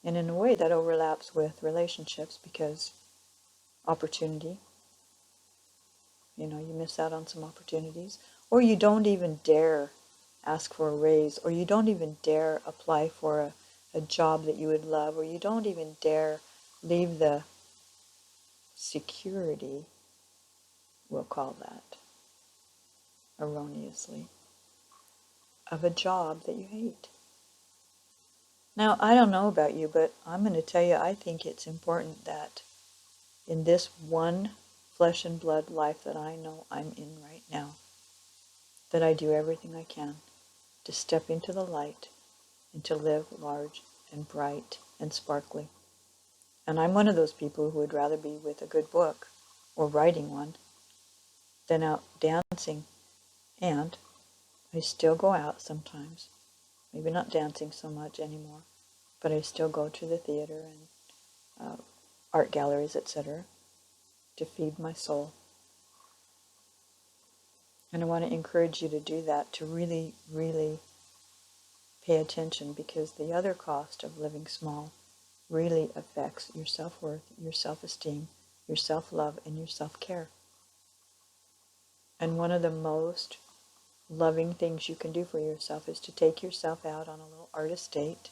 And in a way that overlaps with relationships because opportunity, you know, you miss out on some opportunities, or you don't even dare ask for a raise, or you don't even dare apply for a job that you would love, or you don't even dare leave the security, we'll call that erroneously, of a job that you hate. Now, I don't know about you, but I'm going to tell you, I think it's important that in this one flesh and blood life that I know I'm in right now, that I do everything I can to step into the light and to live large and bright and sparkly. And I'm one of those people who would rather be with a good book or writing one than out dancing. And I still go out sometimes, maybe not dancing so much anymore, but I still go to the theater and art galleries, etc., to feed my soul. And I want to encourage you to do that, to really, really pay attention, because the other cost of living small really affects your self-worth, your self-esteem, your self-love, and your self-care. And one of the most loving things you can do for yourself is to take yourself out on a little artist date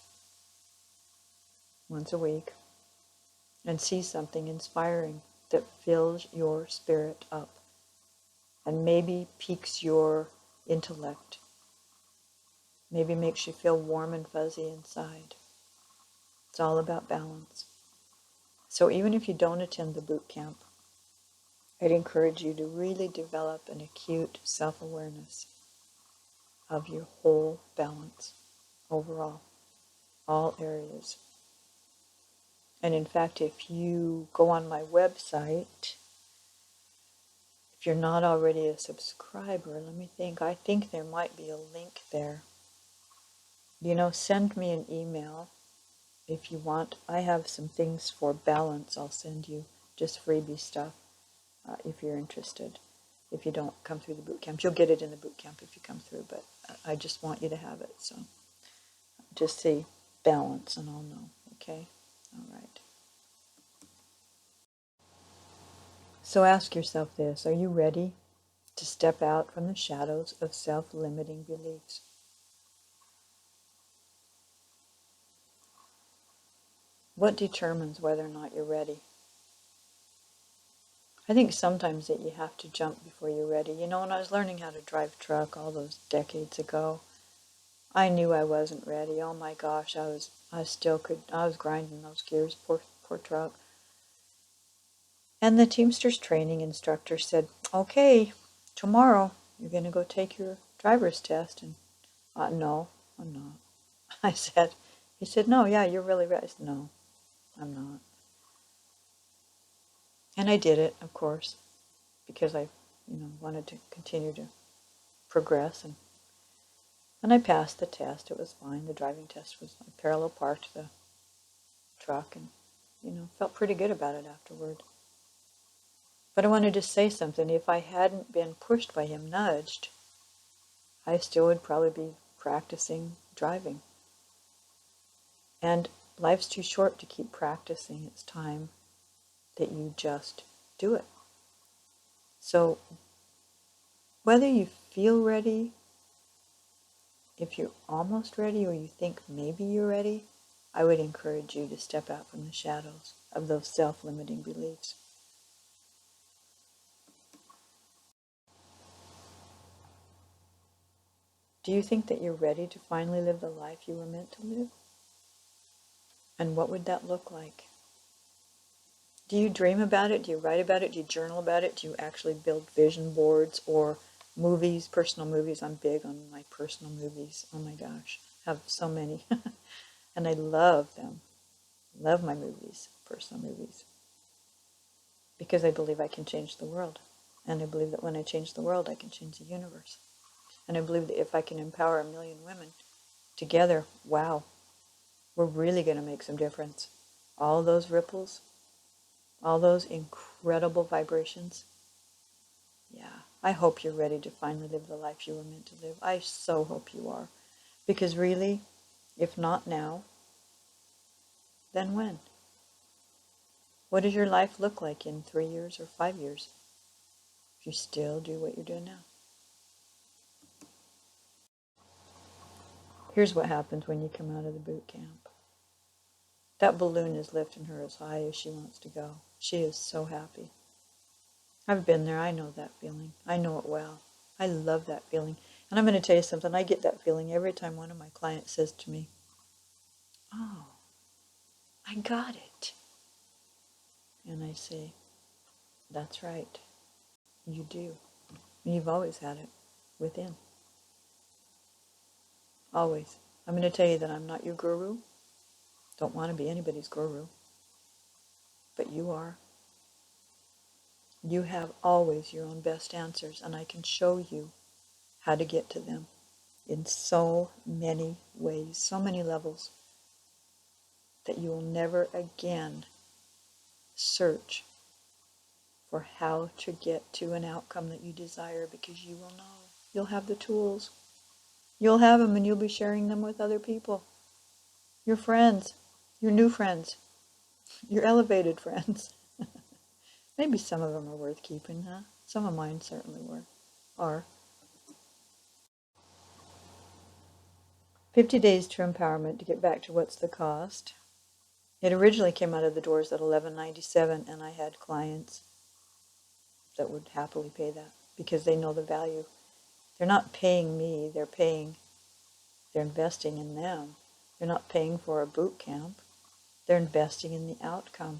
once a week and see something inspiring that fills your spirit up and maybe piques your intellect, maybe makes you feel warm and fuzzy inside. It's all about balance. So even if you don't attend the boot camp, I'd encourage you to really develop an acute self-awareness of your whole balance overall, all areas. And in fact, if you go on my website, if you're not already a subscriber, let me think, I think there might be a link there. You know, send me an email if you want. I have some things for balance I'll send you, just freebie stuff, if you're interested. If you don't come through the boot camp, you'll get it in the boot camp if you come through, but I just want you to have it. So just say balance and I'll know, okay? All right. So ask yourself this: are you ready to step out from the shadows of self-limiting beliefs? What determines whether or not you're ready? I think sometimes that you have to jump before you're ready. You know, when I was learning how to drive truck all those decades ago, I knew I wasn't ready. Oh my gosh, I was grinding those gears, poor truck. And the Teamsters training instructor said, okay, tomorrow you're going to go take your driver's test. And no, I'm not. He said, no, yeah, you're really ready. I said, no, I'm not. And I did it, of course, because I, wanted to continue to progress. And I passed the test. It was fine. The driving test was, I parallel parked the truck and, felt pretty good about it afterward. But I wanted to say something. If I hadn't been pushed by him, nudged, I still would probably be practicing driving. And Life's too short to keep practicing. It's time that you just do it. So whether you feel ready, if you're almost ready, or you think maybe you're ready, I would encourage you to step out from the shadows of those self-limiting beliefs. Do you think that you're ready to finally live the life you were meant to live? And what would that look like? Do you dream about it? Do you write about it? Do you journal about it? Do you actually build vision boards or movies, personal movies? I'm big on my personal movies. Oh my gosh, I have so many. And I love them. Love my movies, personal movies. Because I believe I can change the world. And I believe that when I change the world, I can change the universe. And I believe that if I can empower 1,000,000 women together, wow, we're really going to make some difference. All those ripples, all those incredible vibrations. Yeah, I hope you're ready to finally live the life you were meant to live. I so hope you are. Because really, if not now, then when? What does your life look like in 3 years or 5 years if you still do what you're doing now? Here's what happens when you come out of the boot camp. That balloon is lifting her as high as she wants to go. She is so happy. I've been there. I know that feeling. I know it well. I love that feeling. And I'm going to tell you something. I get that feeling every time one of my clients says to me, "Oh, I got it." And I say, "That's right. You do. You've always had it within. Always. I'm going to tell you that I'm not your guru. Don't want to be anybody's guru. But you are. You have always your own best answers, and I can show you how to get to them in so many ways, so many levels, that you will never again search for how to get to an outcome that you desire, because you will know. You'll have the tools. You'll have them, and you'll be sharing them with other people. Your friends, your new friends, your elevated friends. Maybe some of them are worth keeping, huh? Some of mine certainly are. 50 days to empowerment, to get back to what's the cost. It originally came out of the doors at $11.97, and I had clients that would happily pay that because they know the value. They're not paying me, they're investing in them. They're not paying for a boot camp. They're investing in the outcome.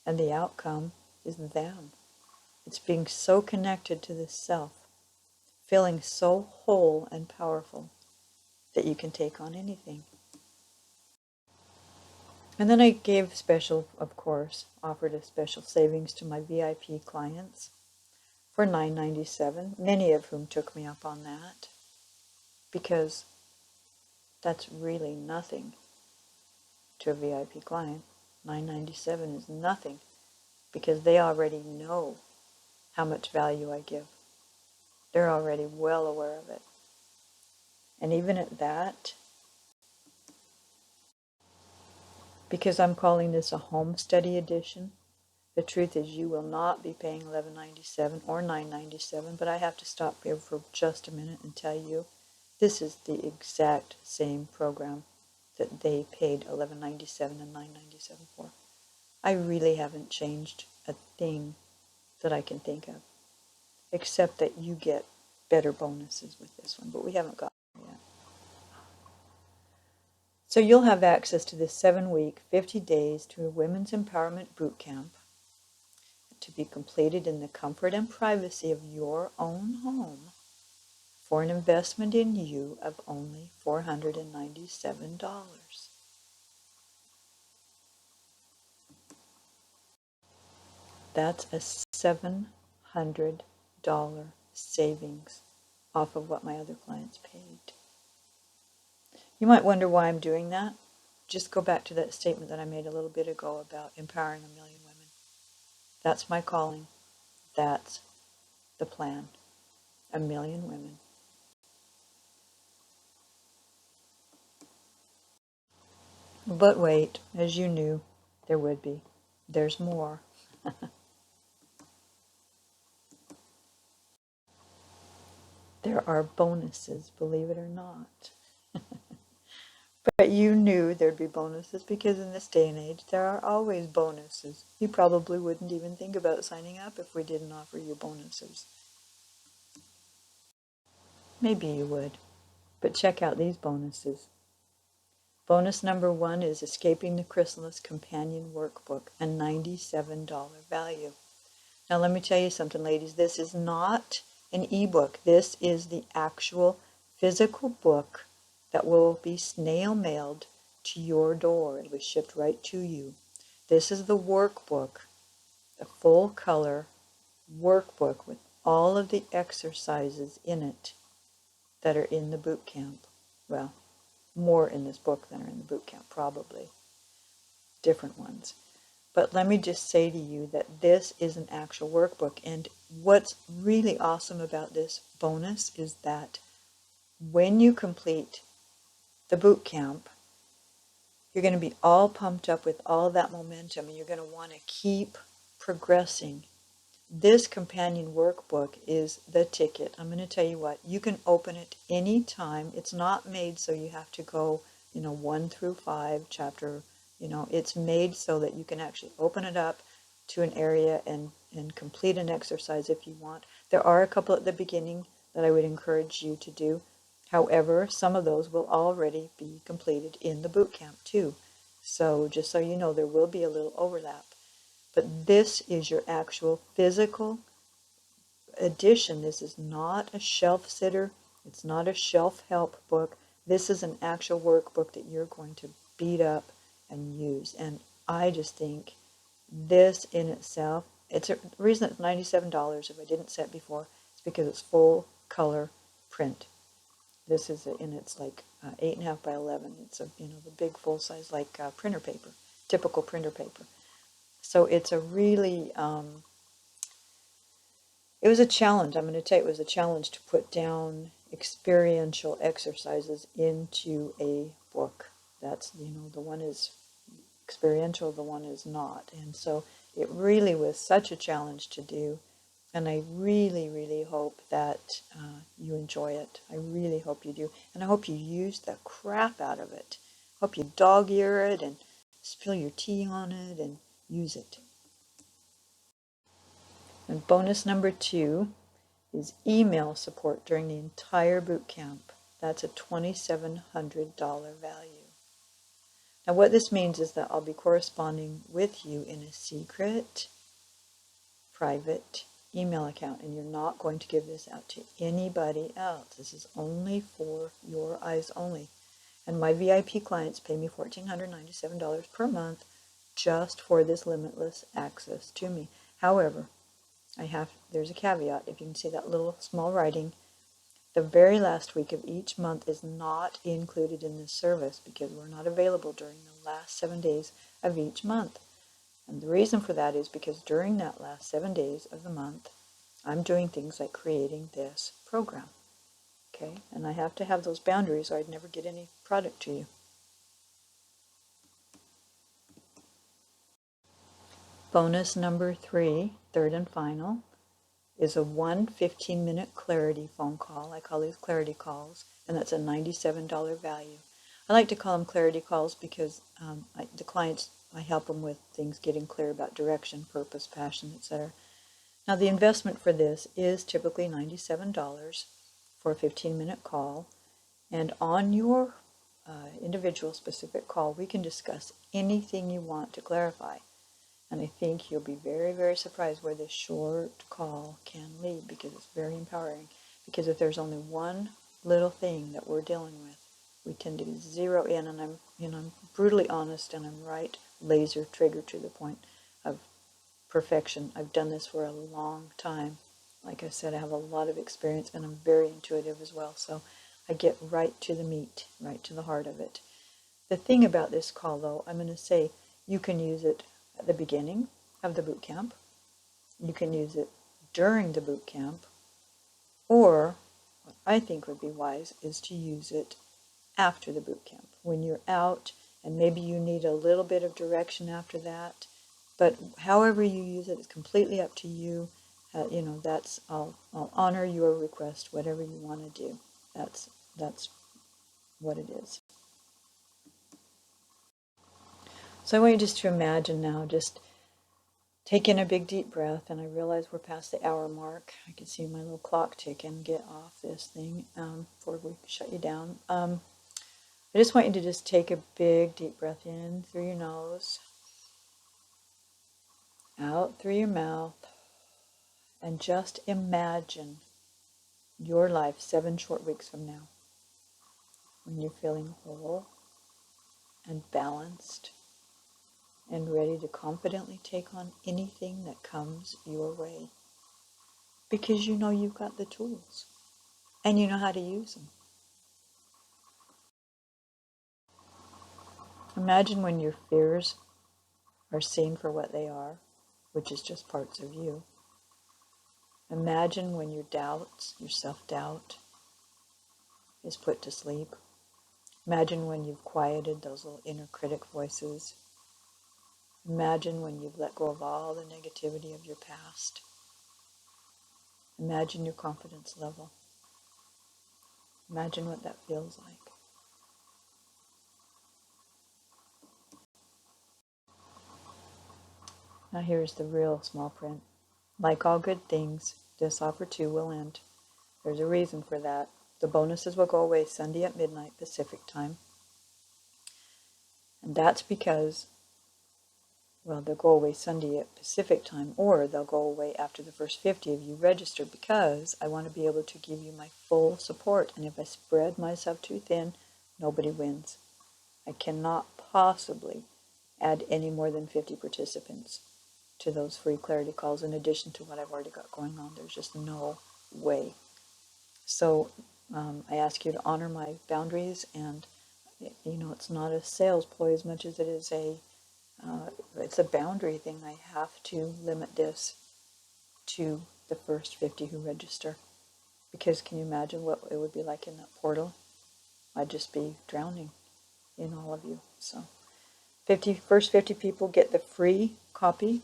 And the outcome is them. It's being so connected to the self, feeling so whole and powerful that you can take on anything. And then I gave special, of course, offered a special savings to my VIP clients for $9.97, many of whom took me up on that, because that's really nothing to a VIP client. $9.97 is nothing, because they already know how much value I give. They're already well aware of it. And even at that, because I'm calling this a home study edition, the truth is you will not be paying $11.97 or $9.97, but I have to stop here for just a minute and tell you this is the exact same program that they paid $11.97 and $9.97 for. I really haven't changed a thing that I can think of, except that you get better bonuses with this one, but we haven't got there yet. So you'll have access to this 7-week, 50 days to a women's empowerment boot camp, to be completed in the comfort and privacy of your own home, for an investment in you of only $497. That's a $700 savings off of what my other clients paid. You might wonder why I'm doing that. Just go back to that statement that I made a little bit ago about empowering 1,000,000 women. That's my calling. That's the plan. 1,000,000 women. But wait, as you knew, there would be. There's more. There are bonuses, believe it or not. But you knew there'd be bonuses because in this day and age, there are always bonuses. You probably wouldn't even think about signing up if we didn't offer you bonuses. Maybe you would, but check out these bonuses. Bonus number 1 is Escaping the Chrysalis Companion Workbook, a $97 value. Now let me tell you something, ladies. This is not an ebook. This is the actual physical book that will be snail mailed to your door. It will be shipped right to you. This is the workbook, the full color workbook with all of the exercises in it that are in the boot camp. Well, more in this book than are in the boot camp, probably. Different ones. But let me just say to you that this is an actual workbook. And what's really awesome about this bonus is that when you complete the boot camp, you're going to be all pumped up with all that momentum and you're going to want to keep progressing. This companion workbook is the ticket. I'm going to tell you what, you can open it anytime. It's not made so you have to go, 1 through 5 chapter. It's made so that you can actually open it up to an area and complete an exercise if you want. There are a couple at the beginning that I would encourage you to do. However, some of those will already be completed in the boot camp too. So just so you know, there will be a little overlap. But this is your actual physical edition. This is not a shelf sitter. It's not a shelf help book. This is an actual workbook that you're going to beat up and use. And I just think this in itself, it's a reason it's $97 if I didn't say it before, it's because it's full color print. This is and it's like 8.5 by 11. It's the big full size like printer paper, typical printer paper. So it's a really it was a challenge. I'm going to tell you, it was a challenge to put down experiential exercises into a book. That's, the one is experiential, the one is not. And so it really was such a challenge to do. And I really, really hope that you enjoy it. I really hope you do. And I hope you use the crap out of it. I hope you dog ear it and spill your tea on it and use it. And bonus number 2 is email support during the entire boot camp. That's a $2,700 value. Now what this means is that I'll be corresponding with you in a secret, private email account, and you're not going to give this out to anybody else. This is only for your eyes only. And my VIP clients pay me $1,497 per month just for this limitless access to me. However, there's a caveat. If you can see that little small writing, the very last week of each month is not included in this service because we're not available during the last 7 days of each month. And the reason for that is because during that last 7 days of the month, I'm doing things like creating this program. Okay? And I have to have those boundaries or I'd never get any product to you. Bonus number 3, third and final, is a 15-minute clarity phone call. I call these clarity calls, and that's a $97 value. I like to call them clarity calls because the clients, I help them with things getting clear about direction, purpose, passion, etc. Now the investment for this is typically $97 for a 15-minute call, and on your individual specific call, we can discuss anything you want to clarify. And I think you'll be very, very surprised where this short call can lead because it's very empowering. Because if there's only one little thing that we're dealing with, we tend to zero in, and I'm brutally honest, and I'm right laser trigger to the point of perfection. I've done this for a long time. Like I said, I have a lot of experience, and I'm very intuitive as well. So I get right to the meat, right to the heart of it. The thing about this call, though, I'm going to say you can use it at the beginning of the boot camp. You can use it during the boot camp. Or what I think would be wise is to use it after the boot camp. When you're out and maybe you need a little bit of direction after that. But however you use it is completely up to you. That's I'll honor your request, whatever you want to do. That's what it is. So I want you just to imagine now, just take in a big deep breath, and I realize we're past the hour mark. I can see my little clock ticking. Get off this thing before we shut you down. I just want you to just take a big deep breath in through your nose, out through your mouth, and just imagine your life 7 short weeks from now, when you're feeling whole and balanced and ready to confidently take on anything that comes your way. Because you know you've got the tools and you know how to use them. Imagine when your fears are seen for what they are, which is just parts of you. Imagine when your doubts, your self-doubt, is put to sleep. Imagine when you've quieted those little inner critic voices. Imagine when you've let go of all the negativity of your past. Imagine your confidence level. Imagine what that feels like. Now here's the real small print. Like all good things, this offer too will end. There's a reason for that. The bonuses will go away Sunday at midnight Pacific time. And that's because, well, they'll go away Sunday at Pacific time, or they'll go away after the first 50 of you register, because I want to be able to give you my full support. And if I spread myself too thin, nobody wins. I cannot possibly add any more than 50 participants to those free clarity calls in addition to what I've already got going on. There's just no way. So I ask you to honor my boundaries, and it's not a sales ploy as much as it is it's a boundary thing. I have to limit this to the first 50 who register, because can you imagine what it would be like in that portal? I'd just be drowning in all of you. So first 50 people get the free copy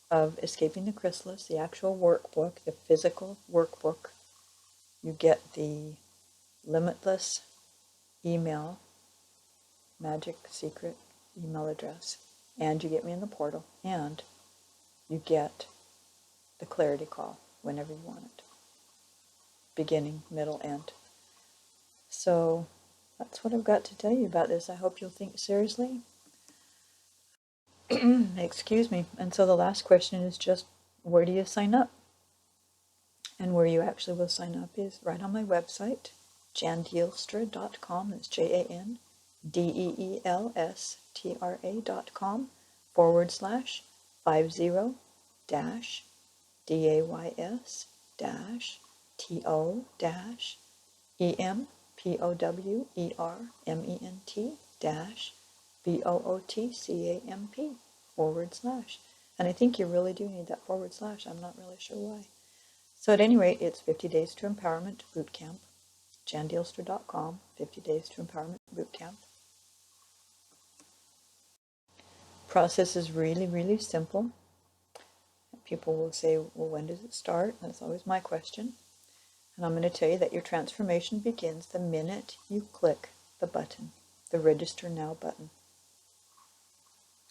of Escaping the Chrysalis, the actual workbook, the physical workbook. You get the limitless email, magic secret email address, and you get me in the portal, and you get the clarity call whenever you want it. Beginning, middle, end. So that's what I've got to tell you about this. I hope you'll think seriously. Excuse me. And so the last question is just, where do you sign up? And where you actually will sign up is right on my website, jandeelstra.com. That's JANDEELSTRA.com/50 DAYS EMPOWERMENT /BOOTCamp. And I think you really do need that /. I'm not really sure why. So at any rate, it's 50 Days to Empowerment Bootcamp. JanDeelstra.com, 50 Days to Empowerment Bootcamp. Process is really, really simple. People will say, well, when does it start? That's always my question. And I'm going to tell you that your transformation begins the minute you click the button, the Register Now button.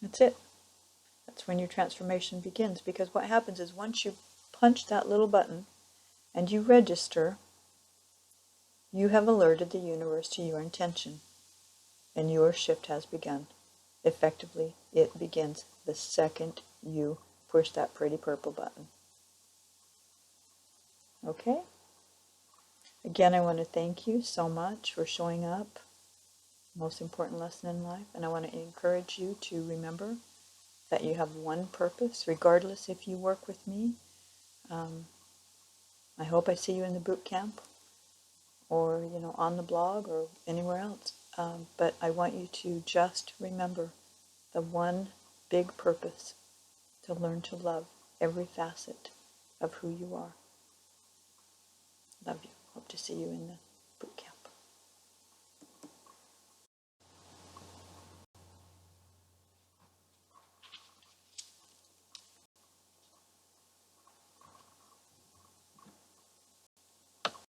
That's it. That's when your transformation begins. Because what happens is once you punch that little button and you register, you have alerted the universe to your intention, and your shift has begun. Effectively, it begins the second you push that pretty purple button. Okay? Again, I want to thank you so much for showing up. Most important lesson in life. And I want to encourage you to remember that you have one purpose, regardless if you work with me. I hope I see you in the boot camp, or on the blog, or anywhere else. But I want you to just remember the one big purpose: to learn to love every facet of who you are. Love you. Hope to see you in the boot camp.